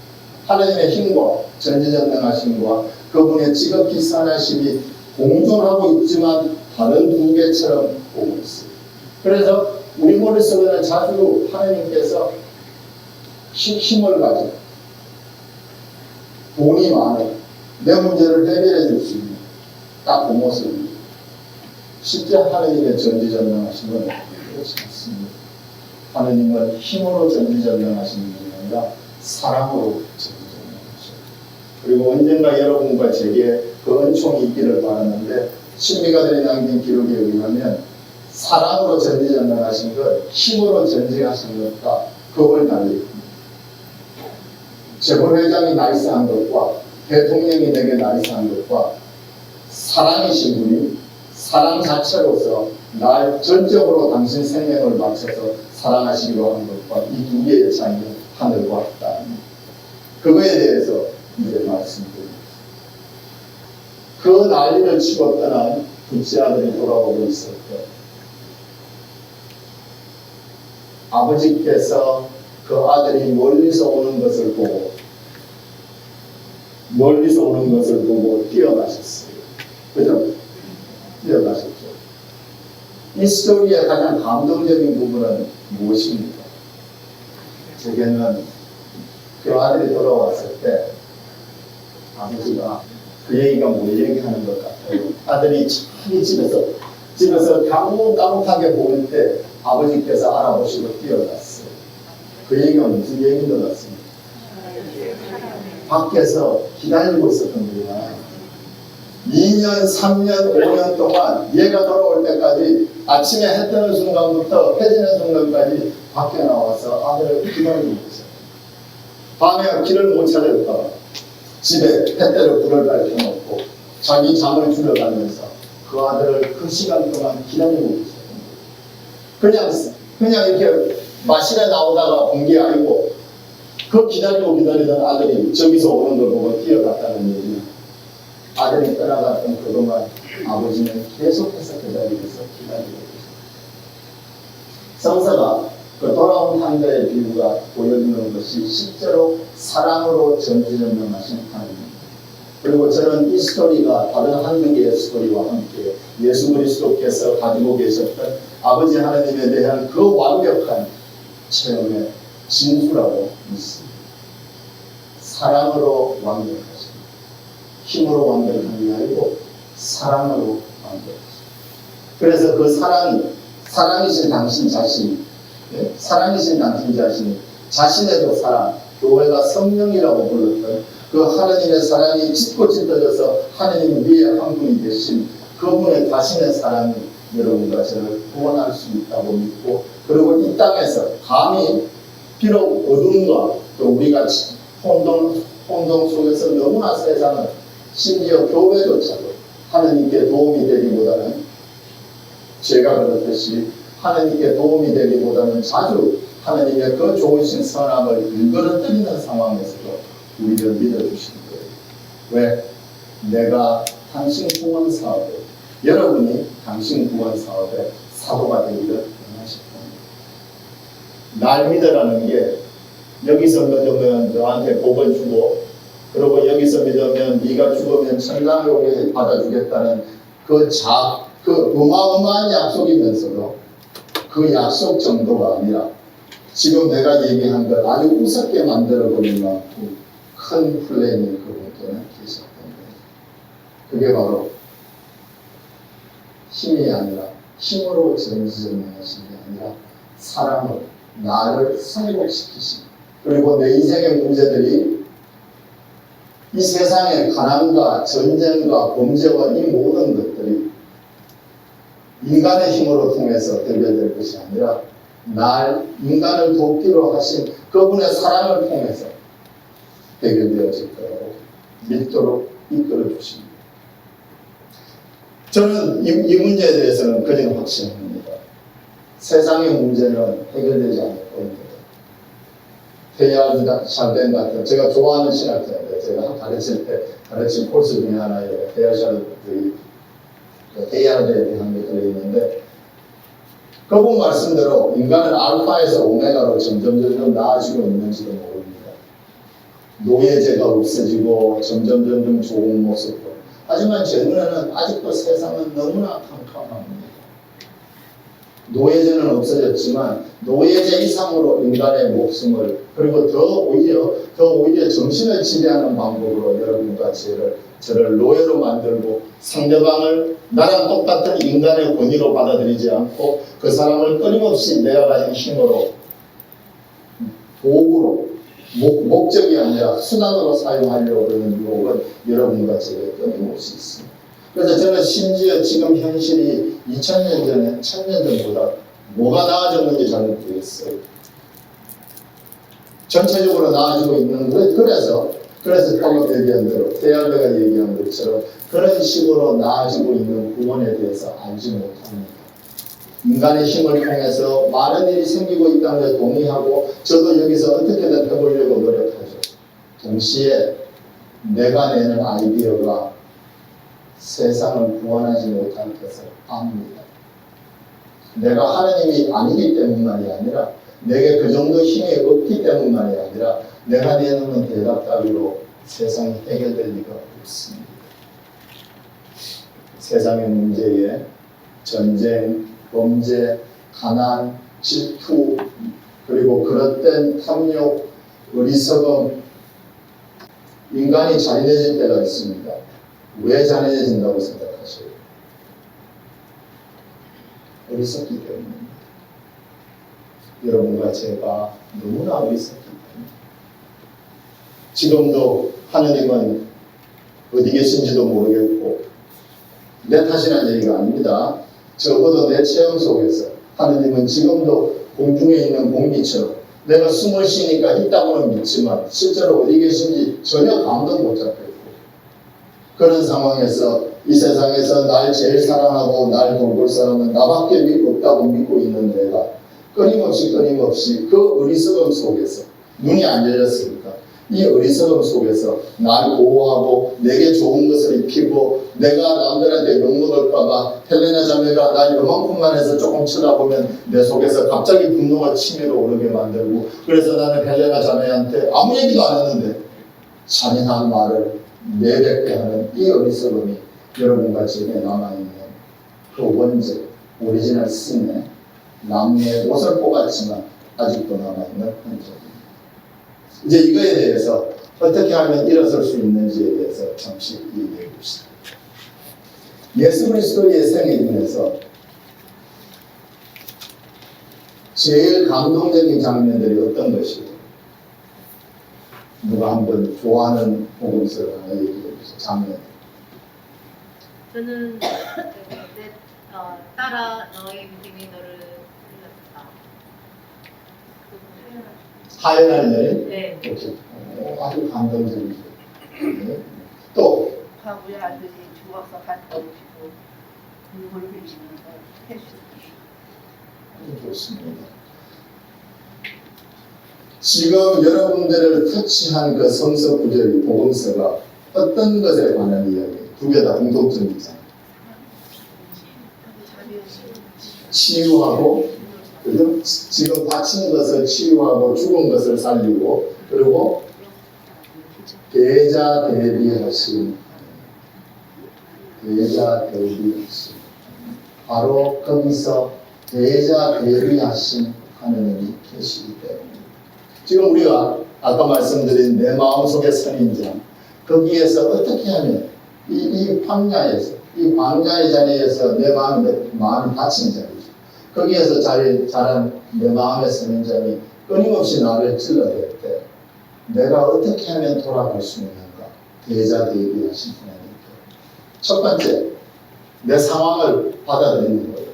Speaker 3: 하나님의 힘과 전지전능하심과 그분의 지극히 선하심이 공존하고 있지만 다른 두 개처럼 보고 있어요. 그래서 우리 머릿속에는 자주 하나님께서 힘을 가지고 돈이 많아 내 문제를 해결해 줄 수 있는 딱 그 모습입니다. 실제 하나님의 전지전능하심은 그렇지 않습니다. 하나님은 힘으로 전지전능하시는 분이 아니라 사랑으로 전지전능하십니다. 그리고 언젠가 여러분과 제게 그 은총이 있기를 바라는데 신비가들이 남긴 기록에 의하면 사랑으로 전지전능하신 것, 힘으로 전지하신 것과 그걸 달리 재벌회장이 나이스한 것과 대통령이 내게 나이스한 것과 사랑이신 분이 사랑 자체로서 날 전적으로 당신 생명을 바쳐서 사랑하시기로 한 것과 이 두 개의 차이는 하늘과 땅. 그거에 대해서 이제 말씀드립니다. 그 난리를 치고 떠난 둘째 아들이 돌아오고 있을 때 아버지께서 그 아들이 멀리서 오는 것을 보고 뛰어가셨어요. 그죠? 뛰어가셨죠. 이 스토리의 가장 감동적인 부분은 무엇입니까? 제게는 그 아들이 돌아왔을 때 아버지가 그 얘기가 뭐 얘기하는 것 같아요. 아들이 참 집에서 까뭇까뭇하게 보일 때 아버지께서 알아보시고 뛰어갔어요. 그 얘기가 무슨 얘기인 것 같습니다. 밖에서 기다리고 있었던 거구나. 2년, 3년, 5년 동안 얘가 돌아올 때까지 아침에 해 뜨는 순간부터 해지는 순간까지 밖에 나와서 아들을 기다리고 있어요. 밤에 길을 못 찾을까 집에 햇대로 불을 밝혀놓고 자기 잠을 줄여가면서 그 아들을 그 시간 동안 기다리고 있어요. 그냥 이렇게 마실에 나오다가 온 게 아니고 그 기다리던 아들이 저기서 오는 걸 보고 뛰어갔다는 얘기는 아들이 떠나갔던 그동안 아버지는 계속해서 기다리고 있어요. 성서가 그 돌아온 황제의 비유가 보여주는 것이 실제로 사랑으로 전지전능하신 하나님입니다. 그리고 저는 이 스토리가 다른 한두 개의 스토리와 함께 예수 그리스도께서 가지고 계셨던 아버지 하나님에 대한 그 완벽한 체험의 진수라고 믿습니다. 사랑으로 완벽하십니다. 힘으로 완벽한 게 아니고 사랑으로 완벽하십니다. 그래서 그 사랑이신 당신 자신이 자신에도 사랑, 교회가 성령이라고 불렀던 그 하나님의 사랑이 짙고 짙어져서 하나님 위에 한 분이 계신 그분의 자신의 사랑이 여러분과 저를 구원할 수 있다고 믿고, 그리고 이 땅에서 감히 비록 어둠과 또 우리가 혼동 속에서 너무나 세상을 심지어 교회조차도 하나님께 도움이 되기보다는 제가 그렇듯이 하나님께 도움이 되기보다는 자주 하나님의 그 좋으신 선함을 일그러뜨리는 상황에서도 우리를 믿어주시는 거예요. 왜? 내가 당신 구원 사업에, 여러분이 당신 구원 사업에 사도가 되기를 원하실 겁니다. 날 믿으라는 게 여기서 믿으면 너한테 복을 주고, 그리고 여기서 믿으면 네가 죽으면 천당에 오게 받아주겠다는 그 어마어마한 약속이면서도 그 약속 정도가 아니라 지금 내가 얘기한 걸 아주 우습게 만들어버릴 만큼 큰 플랜이 그분께는 계셨던 거예요. 그게 바로 힘이 아니라 힘으로 전지전능하신 게 아니라 사랑으로 나를 승복시키신, 그리고 내 인생의 문제들이 이 세상의 가난과 전쟁과 범죄와 이 모든 것들이 인간의 힘으로 통해서 해결될 것이 아니라 인간을 돕기로 하신 그분의 사랑을 통해서 해결되어질 거라고 믿도록 이끌어 주십니다. 저는 이 문제에 대해서는 그저 확신합니다. 세상의 문제는 해결되지 않을 겁니다. 테일하드 샬덴 같은 제가 좋아하는 신학자인데 제가 가르친 코र्스 중에 하나에 테일하드에 대한 게 들어있는데 그분 말씀대로 인간은 알파에서 오메가로 점점 나아지고 있는지도 모릅니다. 노예제가 없어지고 점점 좋은 모습으로. 하지만 제 눈에는 아직도 세상은 너무나 캄캄합니다. 노예제는 없어졌지만 노예제 이상으로 인간의 목숨을 그리고 더 오히려 정신을 지배하는 방법으로 여러분과 저를 노예로 만들고 상대방을 나랑 똑같은 인간의 권위로 받아들이지 않고 그 사람을 끊임없이 내가 가진 힘으로 도구로 목적이 아니라 수단으로 사용하려고 하는 유혹은 여러분과 제게 끊임없이 있습니다. 그래서 저는 심지어 지금 현실이 2000년 전에 1000년 전보다 뭐가 나아졌는지 잘 모르겠어요. 전체적으로 나아지고 있는 거예요. 그래서 방금 얘기한 대로 테일하드가 얘기한 것처럼 그런 식으로 나아지고 있는 구원에 대해서 알지 못합니다. 인간의 힘을 통해서 많은 일이 생기고 있다는 데 동의하고 저도 여기서 어떻게든 해보려고 노력하죠. 동시에 내가 내는 아이디어가 세상을 구원하지 못할 것을 압니다. 내가 하느님이 아니기 때문만이 아니라 내게 그 정도 힘이 없기 때문만이 아니라 내가 내놓는 대답 따위로 세상이 해결될 리가 없습니다. 세상의 문제에 전쟁, 범죄, 가난, 질투, 그리고 그릇된 탐욕, 어리석음, 인간이 잔인해질 때가 있습니다. 왜 잔인해진다고 생각하세요? 어리석기 때문입니다. 여러분과 제가 너무나 어리석기 때문입니다. 지금도 하느님은 어디 계신지도 모르겠고 내 탓이라는 얘기가 아닙니다. 적어도 내 체험 속에서 하느님은 지금도 공중에 있는 공기처럼 내가 숨을 쉬니까 있다고는 믿지만 실제로 어디 계신지 전혀 감도 못 잡고 있고 그런 상황에서 이 세상에서 날 제일 사랑하고 날 돌볼 사람은 나밖에 없다고 믿고 있는 내가 끊임없이 그 어리석음 속에서 눈이 안 열렸으니까 이 어리석음 속에서 날 보호하고 내게 좋은 것을 입히고 내가 남들한테 욕먹을까봐 헬레나 자매가 날 요만큼만 해서 조금 쳐다보면 내 속에서 갑자기 분노가 치밀어 오르게 만들고 그래서 나는 헬레나 자매한테 아무 얘기도 안 했는데 잔인한 말을 내뱉게 하는 이 어리석음이 여러분과 제게 남아있는 그 원죄 오리지널 신의 나무의 옷을 뽑았지만 아직도 남아있는 흔적입니다. 이제 이거에 대해서 어떻게 하면 일어설 수 있는지에 대해서 잠시 얘기해 봅시다. 예수 그리스도의 생애인에서 제일 감동적인 장면들이 어떤 것이에요? 누가 한번 좋아하는 복음서를 하나 얘기해 주세요. 장면.
Speaker 4: 저는 따라 너의 믿음이 너를 살렸다.
Speaker 3: 하연할 일?
Speaker 4: 네.
Speaker 3: 오케이. 아주 감동적이죠. 네. 또
Speaker 5: 과거의 아들이 죽어서 갔다 오시고 눈물 흘리는 걸 해주셨어요.
Speaker 3: 아주 좋습니다. 지금 여러분들을 터치한 그 성서 구절이 복음서가 어떤 것에 관한 이야기예요? 두 개 다 공통점이잖아요. 치유하고 그죠? 지금 다친 것을 치유하고 죽은 것을 살리고 그리고 대자 대비하심 바로 거기서 대자 대비하심 하느님이 계시기 때문입니다. 지금 우리가 아까 말씀드린 내 마음속의 선인장 거기에서 어떻게 하면 이 황야에서 이 광야의 자리에서 내 마음이 다친 자리죠. 거기에서 자란 내 마음의 선인장이 끊임없이 나를 찔러댈 때 내가 어떻게 하면 돌아갈 수 있는가? 대자대비하신 하나님께 첫 번째 내 상황을 받아들이는 거예요.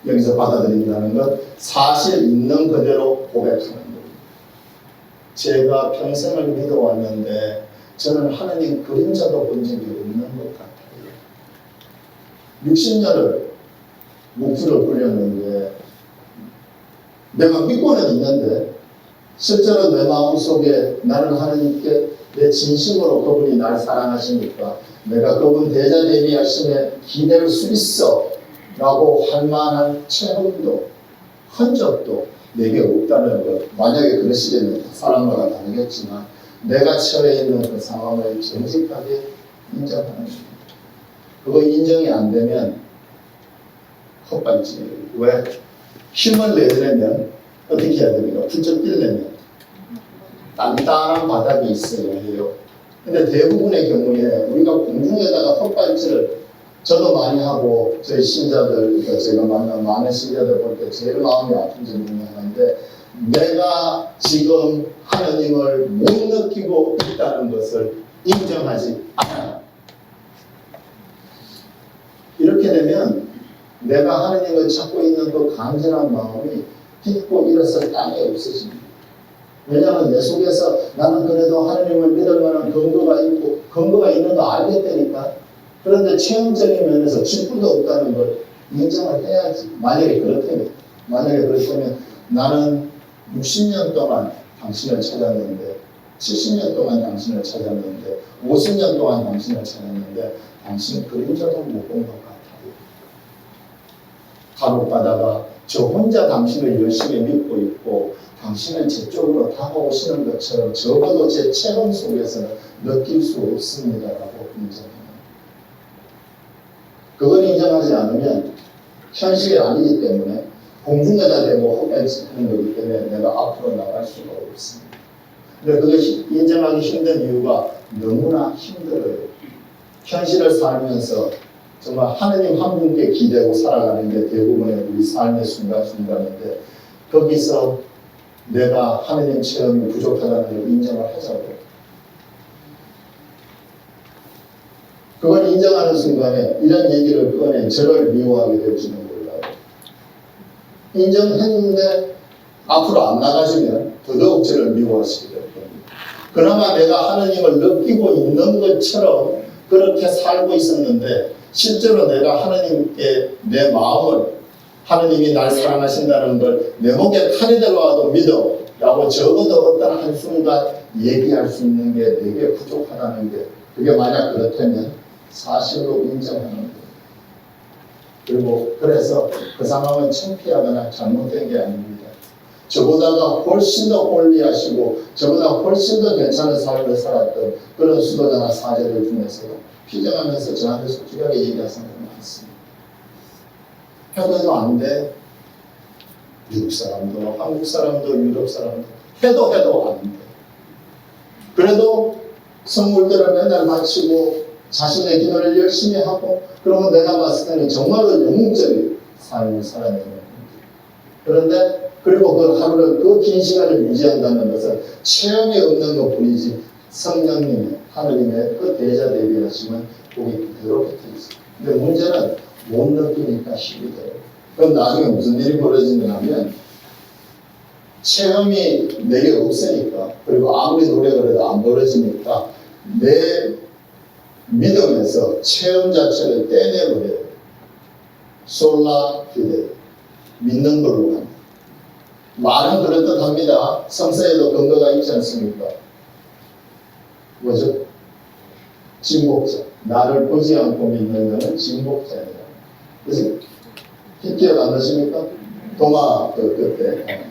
Speaker 3: 여기서 받아들인다는 건 사실 있는 그대로 고백하는 거예요. 제가 평생을 믿어왔는데 저는 하나님 그림자도 본 적이 없는 것 같아요. 60년을 목수를 부렸는데 내가 믿고는 있는데 실제로 내 마음속에 나는 하나님께 내 진심으로 그분이 날 사랑하시니까 내가 그분 대자대비하심에 기댈 수 있어 라고 할 만한 체험도 흔적도 내게 없다는 것. 만약에 그러시려면 사람마다 다르겠지만 내가 처해 있는 그 상황을 정직하게 인정하는 겁니다. 그거 인정이 안 되면 헛발질이에요. 왜? 힘을 내려면 어떻게 해야 됩니까? 훌쩍 뛰려면 단단한 바닥이 있어야 해요. 근데 대부분의 경우에 우리가 공중에다가 헛발질을 저도 많이 하고 저희 신자들, 그러니까 제가 만난 많은 신자들 볼 때 제일 마음이 아픈 점 중에 하나인데 내가 지금 하나님을 못 느끼고 있다는 것을 인정하지 않아요. 이렇게 되면 내가 하나님을 찾고 있는 그 간절한 마음이 딛고 일어서 땅에 없어집니다. 왜냐하면 내 속에서 나는 그래도 하나님을 믿을 만한 근거가 있고 근거가 있는 거 알겠다니까. 그런데 체험적인 면에서 직분도 없다는 걸 인정을 해야지. 만약에 그렇다면 나는 60년 동안 당신을 찾았는데 70년 동안 당신을 찾았는데 50년 동안 당신을 찾았는데 당신 그림자도 못 본 것 같아요. 간혹가다가 저 혼자 당신을 열심히 믿고 있고 당신은 제 쪽으로 다가오시는 것처럼 적어도 제 체험 속에서는 느낄 수 없습니다라고 인정합니다. 그걸 인정하지 않으면 현실이 아니기 때문에 공중에다 대고 헛발질하는 거기 때문에 내가 앞으로 나갈 수가 없습니다. 근데 그걸 인정하기 힘든 이유가 너무나 힘들어요. 현실을 살면서 정말 하느님 한 분께 기대고 살아가는 게 대부분의 우리 삶의 순간순간인데 거기서 내가 하느님 체험이 부족하다는 걸 인정을 하자고요. 그걸 인정하는 순간에 이런 얘기를 꺼내 저를 미워하게 될지는 몰라요. 인정했는데 앞으로 안 나가시면 더더욱 저를 미워하시게 될 겁니다. 그나마 내가 하느님을 느끼고 있는 것처럼 그렇게 살고 있었는데 실제로 내가 하느님께 내 마음을 하느님이 날 사랑하신다는 걸 내 목에 칼이 들어와도 믿어 라고 적어도 어떤 한순간 얘기할 수 있는 게 내게 부족하다는 게 그게 만약 그렇다면 사실로 인정하는 거예요. 그리고 그래서 그 상황은 창피하거나 잘못된 게 아닙니다. 저보다가 훨씬 더 홀리하시고 저보다 훨씬 더 괜찮은 삶을 살았던 그런 수도자나 사제들 중에서도 피정하면서 저한테 솔직하게 얘기하신 분이 많습니다. 해도 안 돼. 미국 사람도 한국 사람도 유럽 사람도 해도 안 돼. 그래도 선물들을 맨날 바치고 자신의 기도를 열심히 하고 그러면 내가 봤을 때는 정말로 영웅적인 삶을 살아내는 겁니다. 그런데 그리고 그 하루를 그 긴 시간을 유지한다는 것은 체험이 없는 것 뿐이지 성령님의 하느님의 그 대자 대비하시면 거기 그대로 붙어 있어요. 근데 문제는 못 느끼니까 힘이 들어요. 그럼 나중에 무슨 일이 벌어지냐면 체험이 내게 없으니까 그리고 아무리 노력을 해도 안 벌어지니까 내 믿음에서 체험 자체를 떼내버려요. 솔라 피데 믿는 걸로 합니다. 말은 그럴듯합니다. 성서에도 근거가 있지 않습니까? 뭐죠? 진복자. 나를 보지 않고 믿는 자는 진복자입니다. 그래서 기억 안 나십니까? 도마 그때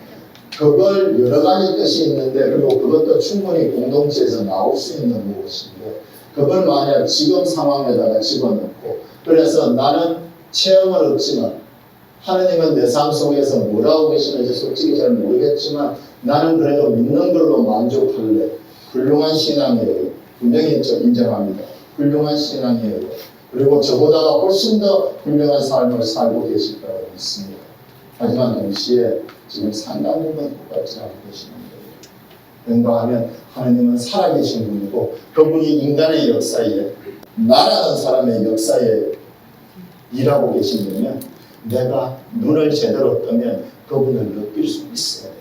Speaker 3: 그걸 여러 가지 뜻이 있는데 그리고 그것도 충분히 공동체에서 나올 수 있는 무엇인데 그걸 만약 지금 상황에다가 집어넣고 그래서 나는 체험은 없지만 하느님은 내 삶 속에서 뭐라고 계시는지 솔직히 잘 모르겠지만 나는 그래도 믿는 걸로 만족할래. 훌륭한 신앙이에요. 분명히 인정합니다. 훌륭한 신앙이에요. 그리고 저보다가 훨씬 더 훌륭한 삶을 살고 계실 거라고 믿습니다. 하지만 동시에 지금 상당 부분 똑같이 하고 계시는 거예요. 인도하면 하나님은 살아계신 분이고 그분이 인간의 역사에 나라는 사람의 역사에 일하고 계신다면 내가 눈을 제대로 뜨면 그분을 느낄 수 있어야 돼요.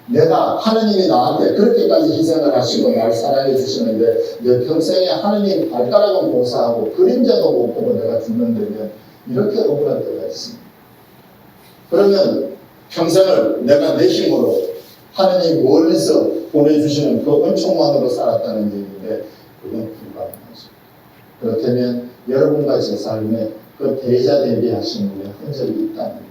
Speaker 3: 내가 하나님이 나한테 그렇게까지 희생을 하시고 날 사랑해 주시는데 내 평생에 하나님 발가락은 모사하고 그림자도 못 보고 내가 죽는다면 이렇게 억울할 때가 있습니다. 그러면 평생을 내가 내 힘으로 하나님 멀리서 보내주시는 그 은총만으로 살았다는 얘기인데 그건 불가능하죠. 그렇다면 여러분과 제 삶에 그 대자 대비하신 분의 흔적이 있다는 거예요.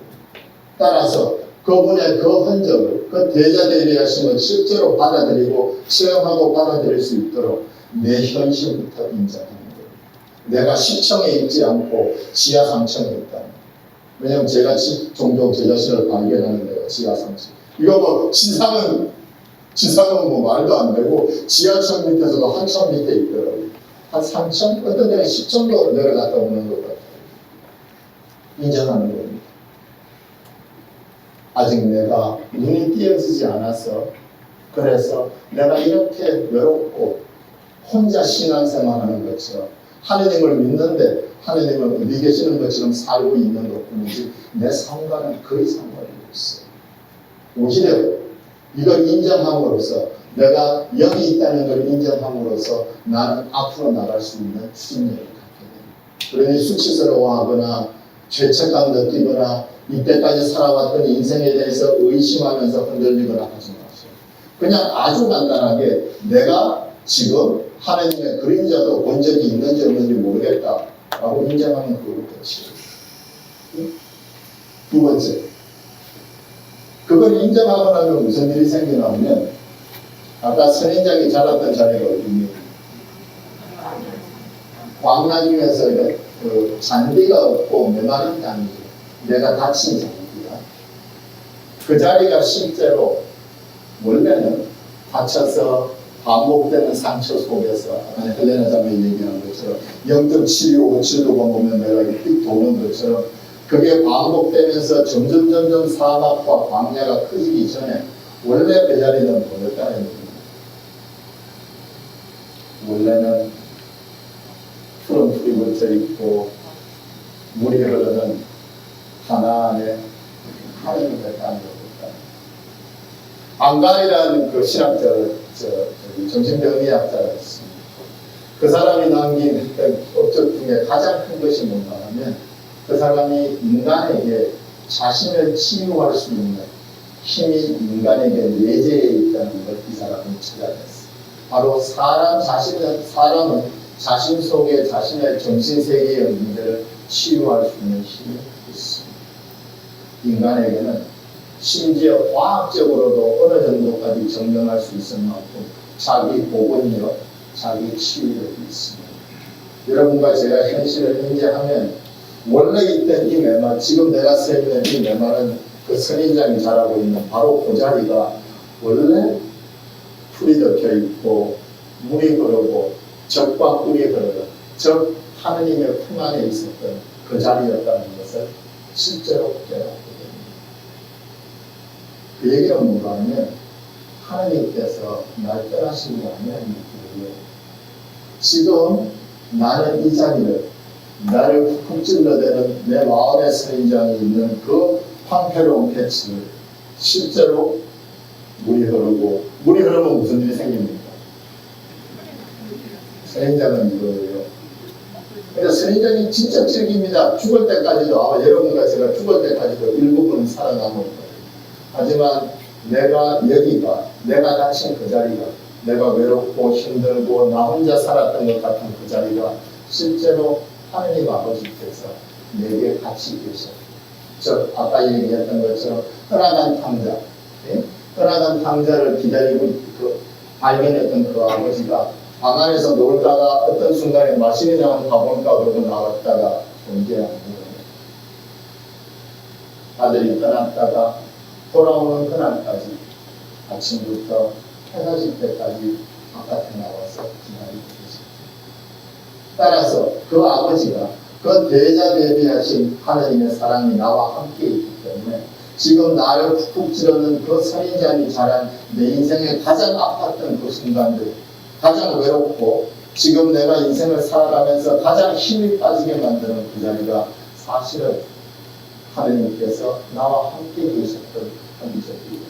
Speaker 3: 따라서 그분의 그 흔적을, 그 대자 대비하심을 실제로 받아들이고 체험하고 받아들일 수 있도록 내 현실부터 인정하는 거예요. 내가 10층에 있지 않고 지하 3층에 있다는 거예요. 왜냐하면 제가 종종 제 자신을 발견하는 데가 지하 3층. 이거 뭐 지상은 뭐 말도 안 되고 지하층 밑에서도 한 층 밑에 있더라고요. 한 3층? 어떤 데는 10층도 내려갔다 오는 것 같아요. 인정하는 겁니다. 아직 내가 눈이 띄어지지 않아서 그래서 내가 이렇게 외롭고 혼자 신앙생활하는 것처럼 하느님을 믿는데 하느님은 어디 계시는 것처럼 살고 있는 것뿐이지 내 삶과는 거의 상관이 없어요. 오히려 이걸 인정함으로써 내가 여기 있다는 걸 인정함으로써 나는 앞으로 나갈 수 있는 추진력을 갖게 됩니다. 그러니 수치스러워하거나 죄책감 느끼거나 이때까지 살아왔던 인생에 대해서 의심하면서 흔들리거나 하지 마세요. 그냥 아주 간단하게 내가 지금 하나님의 그림자도 본 적이 있는지 없는지 모르겠다라고 인정하면 그걸로 끝이에요. 두 번째, 그걸 인정하고 나면 무슨 일이 생기냐면 아까 선인장이 자랐던 자리가 어디니? 광야 중에서 그 잔디가 없고 메마른 잔디, 내가 다친 잔디야. 그 자리가 실제로 원래는 다쳐서 반복되는 상처 속에서 아까 헬레나 자매이 얘기한 것처럼 0.7257도 보면 내가 휙 도는 것처럼 그게 반복되면서 점점 사막과 광야가 커지기 전에 원래 그 자리는 뭐였다는 얘기입니다. 원래는 푸른 풀이 붙어 있고 물이 흐르는 하나안의 하나님의 땅이었다. 안갈이라는 그 신학자, 정신병리학자가 있습니다. 그 사람이 남긴 업적 중에 가장 큰 것이 뭔가 하면 그 사람이 인간에게 자신을 치유할 수 있는 힘이 인간에게 내재해 있다는 걸 이 사람은 찾아냈어요. 바로 사람은 자신 속에 자신의 정신세계의 문제를 치유할 수 있는 힘이 있습니다. 인간에게는 심지어 과학적으로도 어느 정도까지 증명할 수 있을 만큼 자기 복원력, 자기 치유력이 있습니다. 여러분과 제가 현실을 인지하면 원래 있던 이 메말, 지금 내가 서 있는 이 메말은 그 선인장이 자라고 있는 바로 그 자리가 원래 풀이 덮여 있고 물이 흐르고 적과 꿀이 흐르는 적 하느님의 품 안에 있었던 그 자리였다는 것을 실제로 깨닫게 됩니다. 그 얘기는 뭔가 하면 하느님께서 날 떠나신 게 아니라는 얘기예요. 지금 나는 이 자리를 나를 훅 찔러대는 내 마음의 선인장이 있는 그 황폐로운 패치를 실제로 물이 흐르면 무슨 일이 생깁니까? 선인장은 이거예요. 그래서 선인장이 진짜 즐깁니다. 죽을 때까지도, 아마 여러분과 제가 죽을 때까지도 일부분 살아남을 거예요. 하지만 내가 여기가, 내가 다친 그 자리가, 내가 외롭고 힘들고 나 혼자 살았던 것 같은 그 자리가 실제로 하느님 아버지께서 내게 같이 계셔. 즉 아까 얘기했던 것처럼 떠나간 탕자, 떠나간 탕자를 기다리고 발견했던 그 아버지가 방 안에서 놀다가 어떤 순간에 마실이나 한번 가볼까 그러고 나왔다가 언제 안 보여요. 아들이 떠났다가 돌아오는 그날까지 아침부터 해가 질 때까지 바깥에 나와서 기다리고 계십니다. 따라서 그 아버지가 그 대자 대비하신 하나님의 사랑이 나와 함께 있기 때문에 지금 나를 푹푹 찌르는 그 선인장이 자란 내 인생에 가장 아팠던 그 순간들, 가장 외롭고 지금 내가 인생을 살아가면서 가장 힘이 빠지게 만드는 그 자리가 사실은 하느님께서 나와 함께 계셨던 한기적이에요.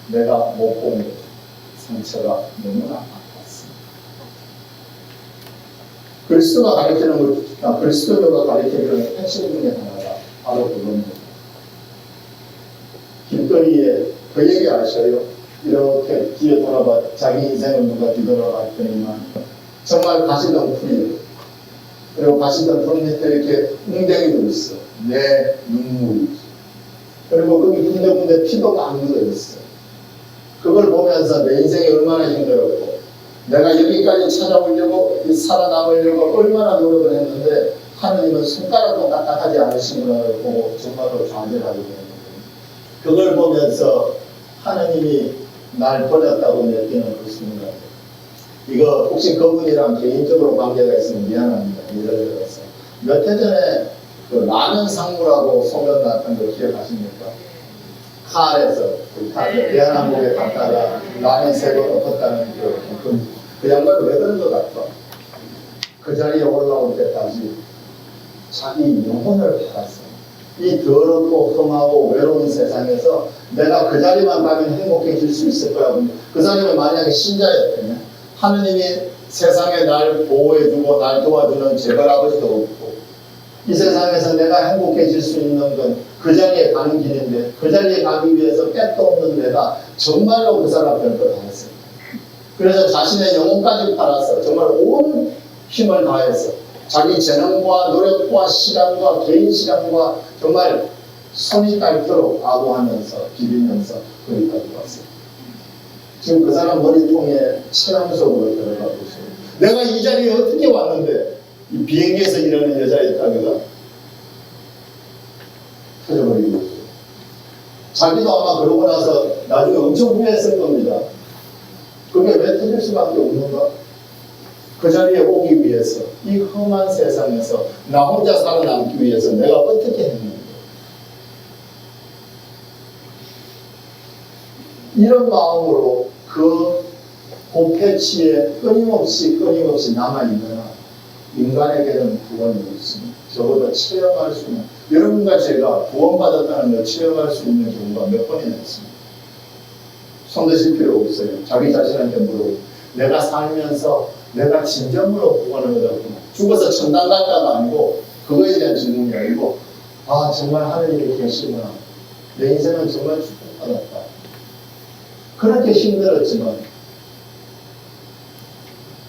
Speaker 3: 내가 못 본 상처가 너무나 아팠습니다. 그리스도가 가르치는 핵심 중에 하나가 바로 그겁니다. 길거리에 그 얘기 아셔요? 이렇게 뒤에 돌아봐 자기 인생을 누가 뒤돌아봤더니만 정말 가시덤불이에요. 그리고 가시덤불 밑에 이렇게 웅덩이도 있어. 내 눈물이지. 그리고 거기 군데군데 피도 막 묻어 있어. 그걸 보면서 내 인생이 얼마나 힘들었고 내가 여기까지 찾아오려고 살아남으려고 얼마나 노력을 했는데 하느님은 손가락도 까딱하지 않으시구나 보고 정말로 좌절하게 되는 거예요. 그걸 보면서 하느님이 날 버렸다고 느끼는 그 순간, 이거 혹시 그분이랑 개인적으로 관계가 있으면 미안합니다. 예를 들어서 몇 해 전에 그 라면 상무라고 소문 났던 거 기억하십니까? 칼에서 대한항공에 갔다가 라면 세번 엎었다는 그 양반은 왜 그런 것 같아? 그 자리에 올라올 때까지 자기 영혼을 팔았어. 이 더럽고 험하고 외로운 세상에서 내가 그 자리만 가면 행복해질 수 있을 거야. 그 사람이 만약에 신자였다면 하느님이 세상에 날 보호해주고 날 도와주는 제발아버지도 없고 이 세상에서 내가 행복해질 수 있는 건 그 자리에 가는 길인데 그 자리에 가기 위해서 끝도 없는 내가 정말로 그 사람 별거 다 했어요. 그래서 자신의 영혼까지 팔아서 정말 온 힘을 다해서 자기 재능과 노력과 시간과 개인 시간과 정말 손이 닳도록 아부하면서 비비면서 거기까지 왔어요. 지금 그 사람 머리통에 체험 속으로 들어가고 있어요. 내가 이 자리에 어떻게 왔는데 이 비행기에서 일하는 여자였다가 터져버리고 있어요. 자기도 아마 그러고 나서 나중에 엄청 후회했을 겁니다. 그게 왜 터질 수밖에 없는가? 그 자리에 오기 위해서 이 험한 세상에서 나 혼자 살아남기 위해서 내가 어떻게 했는가? 이런 마음으로 그 고패치에 끊임없이 남아있는 한 인간에게는 구원이 있습니다. 적어도 체험할 수 있는, 여러분과 제가 구원받았다는 걸 체험할 수 있는 경우가 몇 번이나 있습니다. 손드실 필요 없어요. 자기 자신한테 물어보고 내가 살면서 내가 진정으로 구원을 얻었구나. 죽어서 천당 갈까가 아니고 그거에 대한 질문이 아니고 아 정말 하느님이 계시구나. 내 인생은 정말 축복받았다. 그렇게 힘들었지만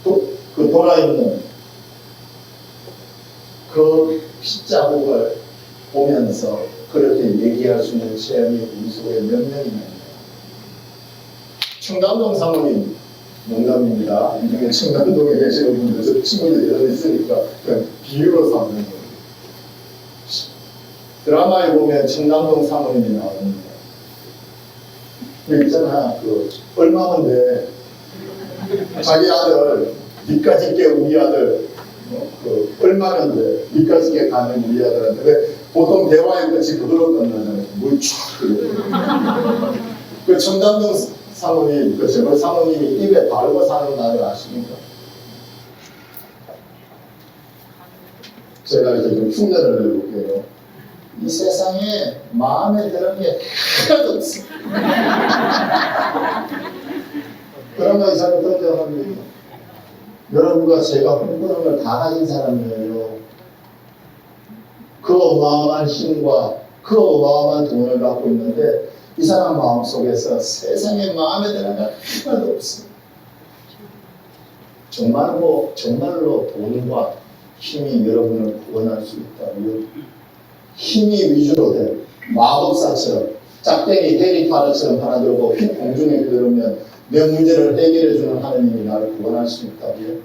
Speaker 3: 그 돌아있는 그 핏자국을 보면서 그렇게 얘기할 수 있는 체험이 우리 속에 몇 명이나 있나요? 청담동 사모님, 농담입니다. 이 중에 청담동에 계시는 분들, 저 친구들이 여러 있으니까 그냥 비유로 삼는 거예요. 드라마에 보면 청담동 사모님이 나오는데 그 있잖아, 얼마면 돼? 자기 아들, 니까지 게 우리 아들, 얼마면 돼? 니까지 게 가는 우리 아들한테. 왜 보통 대화의 끝이 그걸로 끝나잖아요. 뭘 촥. 그 청담동 사모님, 그 재벌 사모님이 입에 바르고 사는 날을 아십니까? 제가 이렇게 좀 흉내를 내볼게요. 이 세상에 마음에 드는 게 하나도 없어. 그러면 이 사람 던져갑니다. 여러분과 제가 흥분한 걸 다 가진 사람이에요. 그 어마어마한 힘과 그 어마어마한 돈을 갖고 있는데 이 사람 마음속에서 세상에 마음에 드는 건 하나도 없어. 정말로 돈과 힘이 여러분을 구원할 수 있다면 힘이 위주로 된 마법사처럼 짝대기 해리파르처럼 하나 들고 흰 공중에 그러면 내 문제를 해결해주는 하느님이 나를 구원할 수 있다면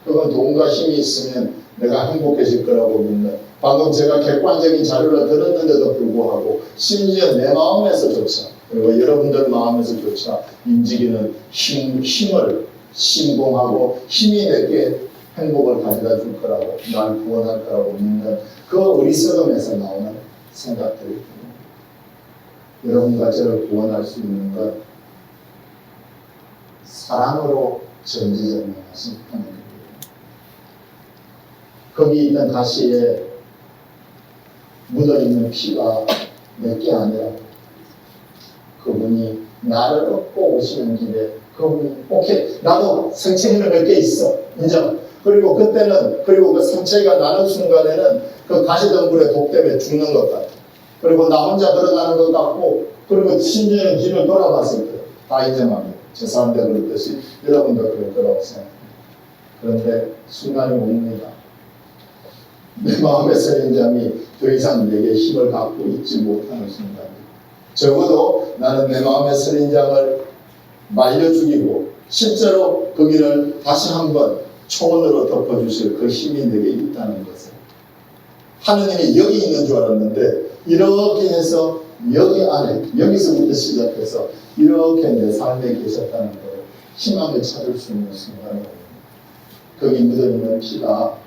Speaker 3: 그건 돈과 힘이 있으면 내가 행복해질 거라고 믿는, 방금 제가 객관적인 자료를 들었는데도 불구하고 심지어 내 마음에서조차 그리고 여러분들 마음에서조차 움직이는 힘을 신봉하고 힘이 내게 행복을 가져다 줄 거라고, 날 구원할 거라고 믿는 그 어리석음에서 나오는 생각들이 여러분과 저를 구원할 수 있는 것 사랑으로 전지전능하신 하나님이에요. 거기 있는 가시에 묻어있는 피가 몇 개 아니라 그분이 나를 얻고 오시는 길에 그분이 오케이 나도 상처기는 몇 개 있어 인정. 그리고 그때는 그리고 그 상처가 나는 순간에는 그 가시덤불의 독 때문에 죽는 것 같아. 그리고 나 혼자 걸어가는 것 같고 그리고 심지어는 길을 돌아봤을 때 다 인정합니다. 저 사람들 그렇듯이 여러분도 그럴 거라고 생각합니다. 그런데 순간이 옵니다. 내 마음의 선인장이 더 이상 내게 힘을 갖고 있지 못하는 순간입니다. 적어도 나는 내 마음의 선인장을 말려 죽이고 실제로 거기를 다시 한번 초원으로 덮어주실 그 힘이 내게 있다는 것을 하느님이 여기 있는 줄 알았는데 이렇게 해서 여기 안에 여기서부터 시작해서 이렇게 내 삶에 계셨다는 걸 희망을 찾을 수 있는 순간이 옵니다. 거기 묻어있는 피가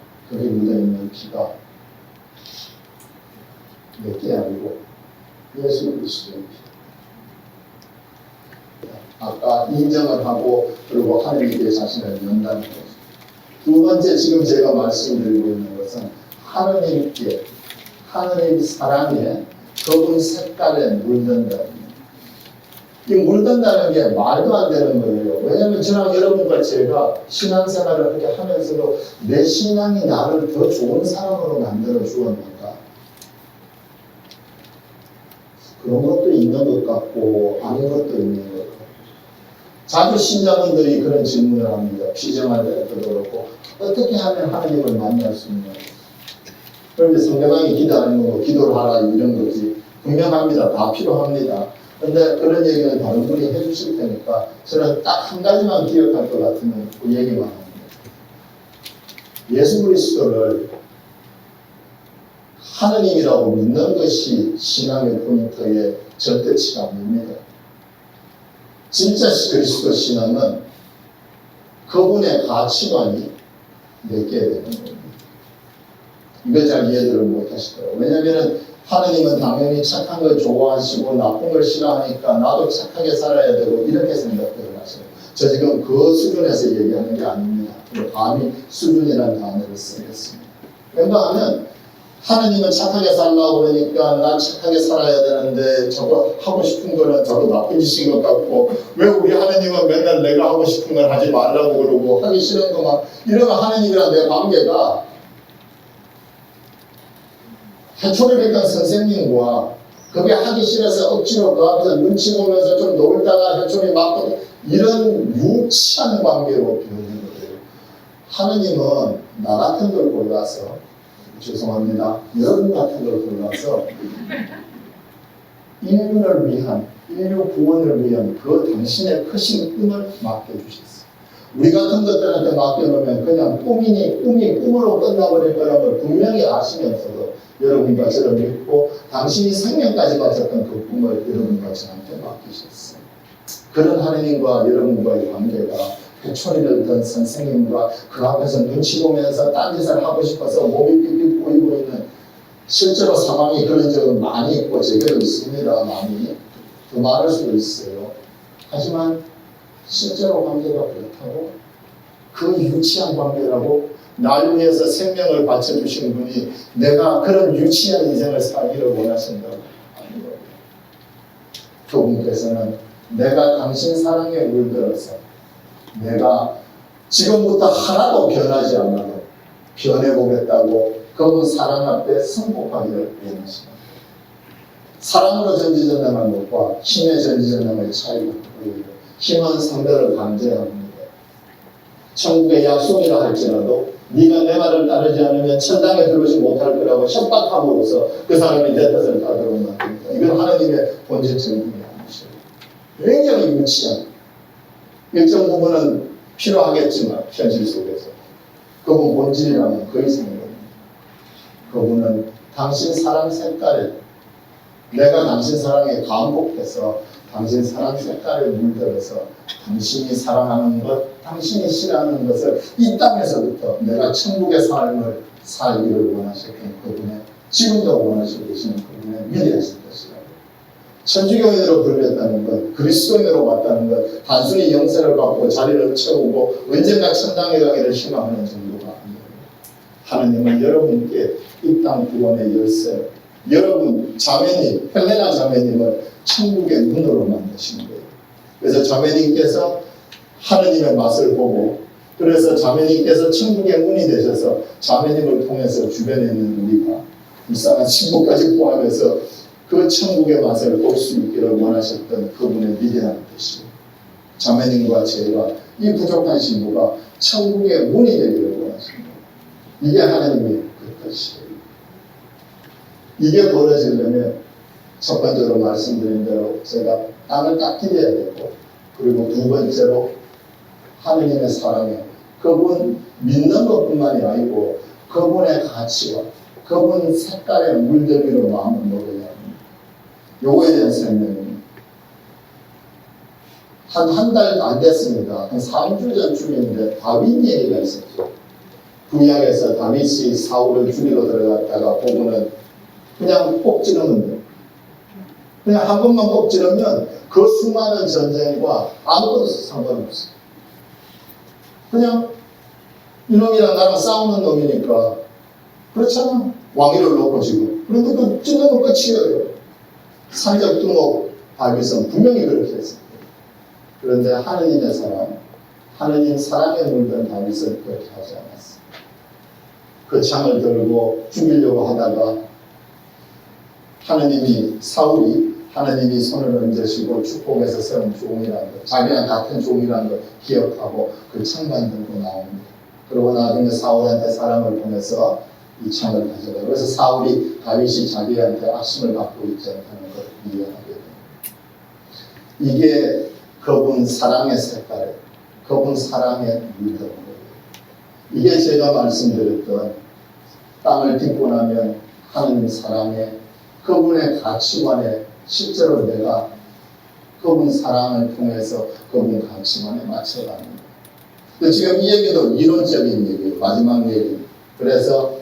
Speaker 3: 몇 개 아니고 예수 그리스도의 피. 아까 인정을 하고 그리고 하나님께 자신을 연다는 거죠. 두 번째 지금 제가 말씀드리고 있는 것은 하나님께 하나님 사랑에 그분 색깔에 물든다는 이 물든다는 게 말도 안 되는 거예요. 왜냐하면 저랑 여러분과 제가 신앙생활을 그렇게 하면서도 내 신앙이 나를 더 좋은 사람으로 만들어 주었는가? 그런 것도 있는 것 같고 아닌 것도 있는 것 같고 자주 신자분들이 그런 질문을 합니다. 피정할 때도 그렇고 어떻게 하면 하나님을 만날 수 있냐? 그런데 상대방이 기도하는 거 기도를 하라 이런 거지. 분명합니다. 다 필요합니다. 그런데 그런 얘기는 다른 분이 해주실 테니까 저는 딱 한 가지만 기억할 것 같으면 그 얘기만 합니다. 예수 그리스도를 하느님이라고 믿는 것이 신앙의 포인트의 절대치가 아닙니다. 진짜 그리스도 신앙은 그분의 가치관이 내게 되는 겁니다. 이걸 잘 이해를 못 하시더라고요. 왜냐하면 하느님은 당연히 착한 걸 좋아하시고 나쁜 걸 싫어하니까 나도 착하게 살아야 되고 이렇게 생각을 하시고 저 지금 그 수준에서 얘기하는 게 아닙니다. 감히 수준이라는 단어를 쓰겠습니다. 왠가 하면 하느님은 착하게 살라고 그러니까 난 착하게 살아야 되는데 저거 하고 싶은 거는 저도 나쁜 짓인 것 같고 왜 우리 하느님은 맨날 내가 하고 싶은 걸 하지 말라고 그러고 하기 싫은 것만 이러면 하느님이랑 내 관계가 해초를 뵙던 선생님과 그게 하기 싫어서 억지로 그 앞에서 눈치 보면서 좀 놀다가 해초리 맞고 이런 유치한 관계로 변하는 거예요. 하느님은 나 같은 걸 골라서 죄송합니다. 여러분 같은 걸 골라서 인류를 위한 인류 구원을 위한 그 당신의 크신 꿈을 맡겨주셨어요. 우리 같은 것들한테 맡겨놓으면 그냥 꿈이 꿈으로 끝나버릴 거라는 걸 분명히 아시면서도 여러분과 저를 믿고 당신이 생명까지 바쳤던 그 꿈을 여러분과 저한테 맡기셨어요. 그런 하느님과 여러분과의 관계가 해초리를 든 선생님과 그 앞에서 눈치 보면서 딴짓을 하고 싶어서 몸이 삐삐 꼬이고 있는 실제로 상황이 그런 적은 많이 있고 제게도 있습니다. 많이 더 많을 수도 있어요. 하지만 실제로 관계가 그렇다고 그 유치한 관계라고 날 위해서 생명을 바쳐주신 분이 내가 그런 유치한 인생을 살기를 원하신다고 하는 거예요. 그분께서는 내가 당신 사랑에 물들어서 내가 지금부터 하나도 변하지 않아도 변해보겠다고 그분 사랑 앞에 승복하기를 원하십니다. 사랑으로 전지전능한 것과 힘의 전지전능의 차이가 보이고 힘은 상대를 강제합니다. 천국의 약속이라 할지라도 네가 내 말을 따르지 않으면 천당에 들어오지 못할 거라고 협박함으로써 그 사람이 내 뜻을 따르고 만듭니다. 이건 하나님의 본질적인 분이 아니시죠. 굉장히 유치한 일정 부분은 필요하겠지만 현실 속에서 그분 본질이라면 그 이상인 겁니다. 그분은 당신 사랑 색깔에 내가 당신 사랑에 감복해서 당신 사랑 색깔에 물들어서 당신이 사랑하는 것, 당신이 싫어하는 것을 이 땅에서부터 내가 천국의 삶을 살기를 원하셨던 그분의 지금도 원하시고 계시는 그분의 위대하신 것이라고 천주교인으로 불렸다는 것, 그리스도인으로 왔다는 것, 단순히 영세를 받고 자리를 채우고 언젠가 천당에 가기를 희망하는 정도가 아니에요. 하느님은 여러분께 이 땅 구원의 열쇠, 여러분 자매님, 헬레나 자매님을 천국의 문으로 만드신 거예요. 그래서 자매님께서 하느님의 맛을 보고, 그래서 자매님께서 천국의 문이 되셔서 자매님을 통해서 주변에 있는 우리가 불쌍한 친구까지 포함해서 그 천국의 맛을 볼 수 있기를 원하셨던 그분의 위대한 뜻이 자매님과 제가 이 부족한 신부가 천국의 문이 되기를 원하십니다. 이게 하나님의 그 뜻이에요. 이게 벌어지려면 첫 번째로 말씀드린 대로 제가 땅을 딱 기대야 되고, 그리고 두 번째로 하느님의 사랑에 그분 믿는 것뿐만이 아니고 그분의 가치와 그분 색깔의 물들기로 마음을 먹어야 합니다. 요거에 대한 설명입니다. 한 달 안 됐습니다. 한 3주 전쯤인데 다윗 얘기가 있었죠. 구약에서 다윗이 사울을 죽이러 들어갔다가 보고는 그냥 꼭 찌르면 돼요. 그냥 한 번만 꼭 찌르면 그 수많은 전쟁과 아무것도 상관없어요. 그냥 이놈이랑 나랑 싸우는 놈이니까 그렇잖아. 왕위를 놓고 지금. 그런데 그 찔러도 끝이에요. 산적 두목 다윗은 분명히 그렇게 했습니다. 그런데 하느님의 사랑, 하느님 사랑에 물든 다윗은 그렇게 하지 않았어요. 그 창을 들고 죽이려고 하다가 사울이 하느님이 손을 얹으시고 축복해서 세운 종이라는 것, 자기랑 같은 종이라는 걸 기억하고 그 창만 들고 나옵니다. 그리고 나중에 사울한테 사랑을 보내서 이 창을 가져가요. 그래서 사울이 다윗이 자기한테 악심을 갖고 있지 않다는 걸 이해하게 됩니다. 이게 그분 사랑의 색깔에, 그분 사랑에 물든 거예요. 이게 제가 말씀드렸던 땅을 딛고 나면 하느님 사랑에, 그분의 가치관에 실제로 내가 그분 사랑을 통해서 그분 가치관에 맞춰갑니다. 지금 이 얘기도 이론적인 얘기예요. 마지막 얘기. 그래서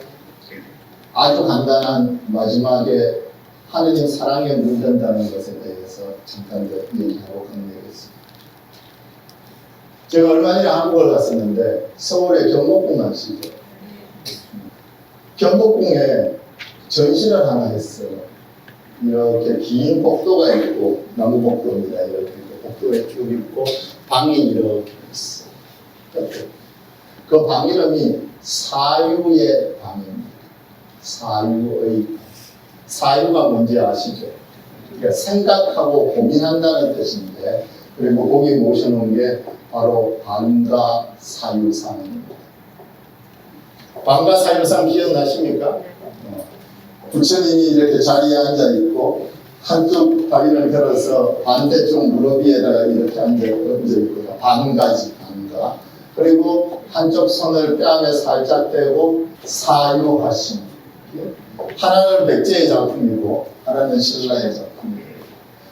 Speaker 3: 아주 간단한 마지막에 하느님 사랑에 물든다는 것에 대해서 잠깐 더 얘기하고 끝내겠습니다. 제가 얼마 전에 한국을 갔었는데 서울의 경복궁 아시죠? 경복궁에 전시를 하나 했어요. 이렇게 긴 복도가 있고, 나무 복도입니다. 이렇게 복도에 쭉 있고 방이 이렇게 있어요. 그 방 이름이 사유의 방입니다. 사유의 방. 사유가 뭔지 아시죠? 그러니까 생각하고 고민한다는 뜻인데, 그리고 거기 모셔놓은 게 바로 방가사유상입니다. 방가사유상 기억나십니까? 부처님이 이렇게 자리에 앉아 있고 한쪽 다리를 걸어서 반대쪽 무릎 위에다가 이렇게 앉아 있고요. 방가지, 방가. 그리고 한쪽 손을 뺨에 살짝 대고 사유하심. 하나는 백제의 작품이고 하나는 신라의 작품이에요.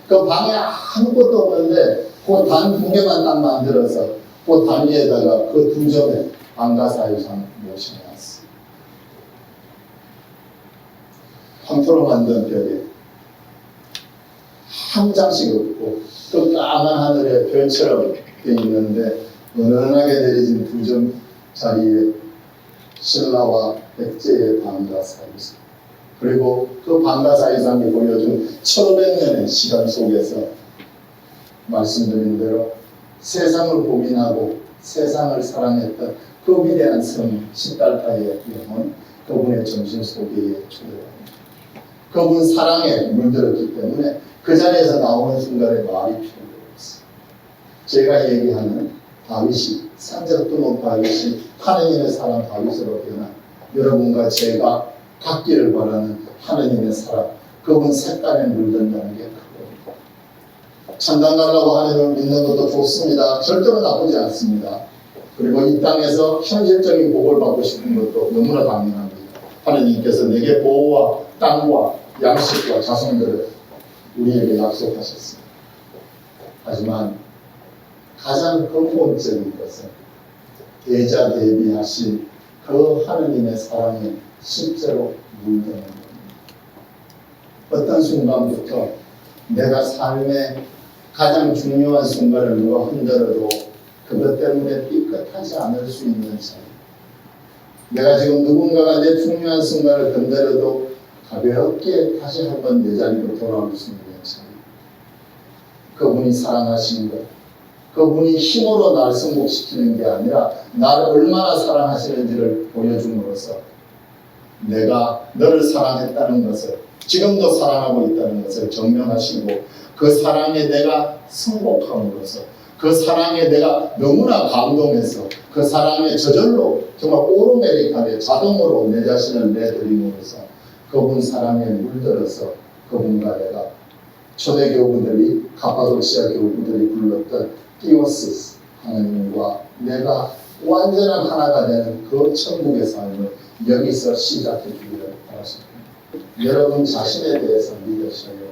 Speaker 3: 그 방에 아무것도 없는데 그 단 두 개만 딱 만들어서 그 단 위에다가 그 두 점에 방가사유상 모셔놨어요. 황토로 만든 벽에 한 장씩 없고 그 까만 하늘에 별처럼 되어 있는데 은은하게 내려진 두 점 자리에 신라와 백제의 방가사유상, 그리고 그 방가사유상이 보여준 1500년의 시간 속에서 말씀드린 대로 세상을 고민하고 세상을 사랑했던 그 위대한 성 시달타의 영혼, 그분의 정신 속에 초대합니다. 그분 사랑에 물들었기 때문에 그 자리에서 나오는 순간에 말이 필요 없어요. 제가 얘기하는 다윗이, 산적두목 다윗이 하느님의 사랑 다윗으로 변한 여러분과 제가 갖기를 바라는 하느님의 사랑, 그분 색깔에 물든다는 게 그겁니다. 천당 가려고 하느님을 믿는 것도 좋습니다. 절대로 나쁘지 않습니다. 그리고 이 땅에서 현실적인 복을 받고 싶은 것도 너무나 당연합니다. 하느님께서 내게 보호와 땅과 양식과 자손들을 우리에게 약속하셨습니다. 하지만 가장 근본적인 것은 대자 대비하신 그 하느님의 사랑이 실제로 물드는 겁니다. 어떤 순간부터 내가 삶의 가장 중요한 순간을 누가 흔들어도 그것 때문에 삐끗하지 않을 수 있는 사람. 내가 지금 누군가가 내 중요한 순간을 건드려도 가볍게 다시 한번 내 자리로 돌아올 수 있는 사람. 그분이 사랑하시는 것, 그분이 힘으로 날 승복시키는 게 아니라 나를 얼마나 사랑하시는지를 보여줌으로써 내가 너를 사랑했다는 것을, 지금도 사랑하고 있다는 것을 증명하시고, 그 사랑에 내가 승복함으로써, 그 사랑에 내가 너무나 감동해서 그 사랑에 저절로 정말 오르메리카게 자동으로 내 자신을 내드림으로써 그분 사랑에 물들어서 그분과 내가 초대 교우들이, 가파도시아 교우들이 불렀던 띠오시스, 하나님과 내가 완전한 하나가 되는 그 천국의 삶을 여기서 시작해 주기를 바라십니다. 여러분 자신에 대해서 믿으셔요.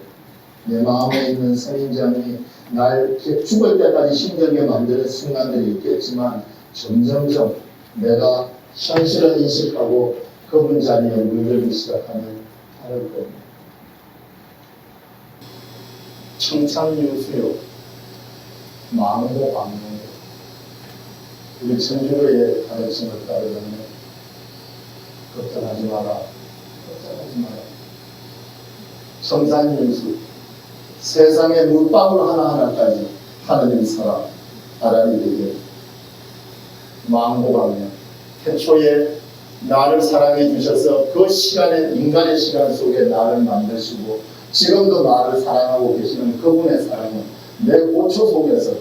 Speaker 3: 내 마음에 있는 선인장이 날 죽을 때까지 힘들게 만드는 순간들이 있겠지만 점점점 내가 현실을 인식하고 그분 자리에 물들기 시작하면 다를 겁니다. 청산유수요, 망고광명, 우리 천주교의 가르침을 따르면 걱정하지 마라, 걱정하지 마라. 청산유수, 세상의 물방울 하나하나까지 하느님 사랑 알아야 되게. 망고광명, 태초에 나를 사랑해 주셔서 그 시간에, 인간의 시간 속에 나를 만드시고 지금도 나를 사랑하고 계시는 그분의 사랑은 내 고초 속에서도,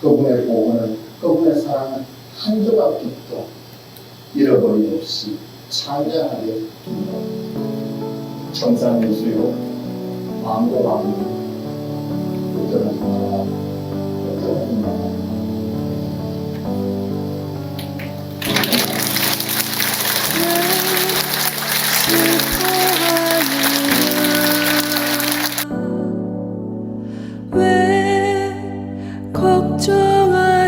Speaker 3: 그분의 보호는, 그분의 사랑은 한 조각도 잃어버림 없이 찬양하게 청산유수요, 망고광명, 걱정하지 마라, 걱정하지 마라.
Speaker 1: 왜 걱정하느냐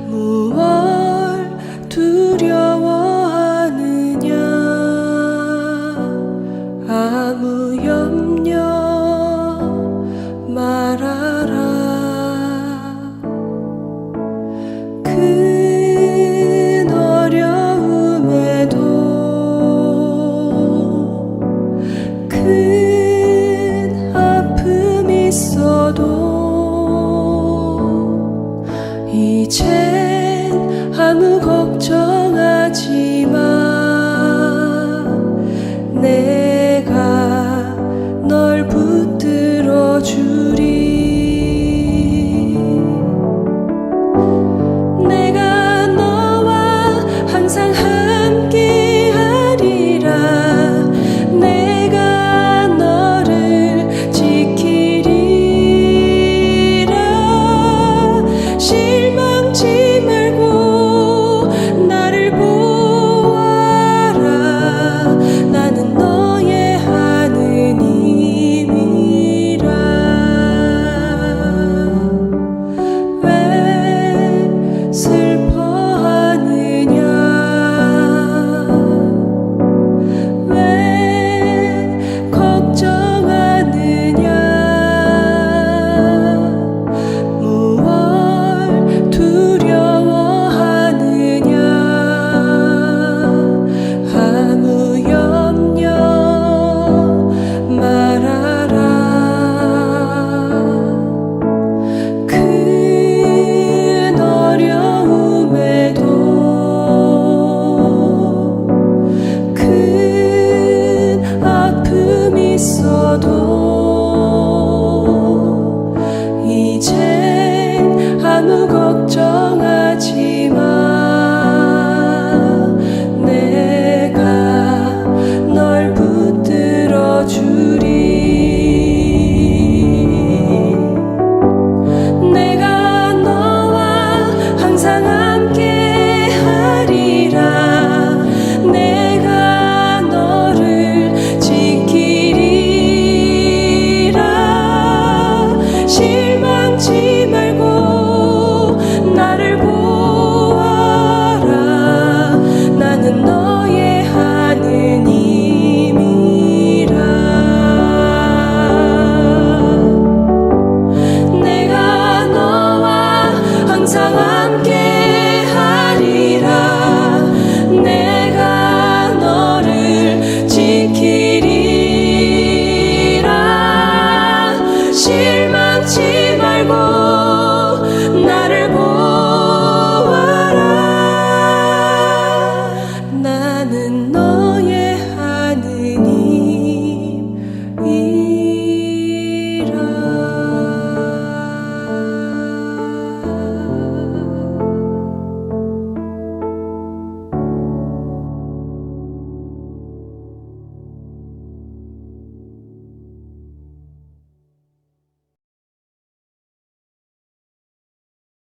Speaker 1: 무얼 두려워하느냐 아무 염려 말아라 큰 어려움에도 큰 아픔 있어도 이젠 아무 걱정하지 마 내가 널 붙들어 주리 내가 너와 항상 함께 하리라 내가 너를 지키리라 실망치 말고 나를 보아라 나는 너의 하느님이라 왜 슬퍼하느냐 왜 걱정하느냐 무얼 두려워하느냐 아무 염려 말아라 큰 어려움에도 큰 아픔 있어도 이젠 아무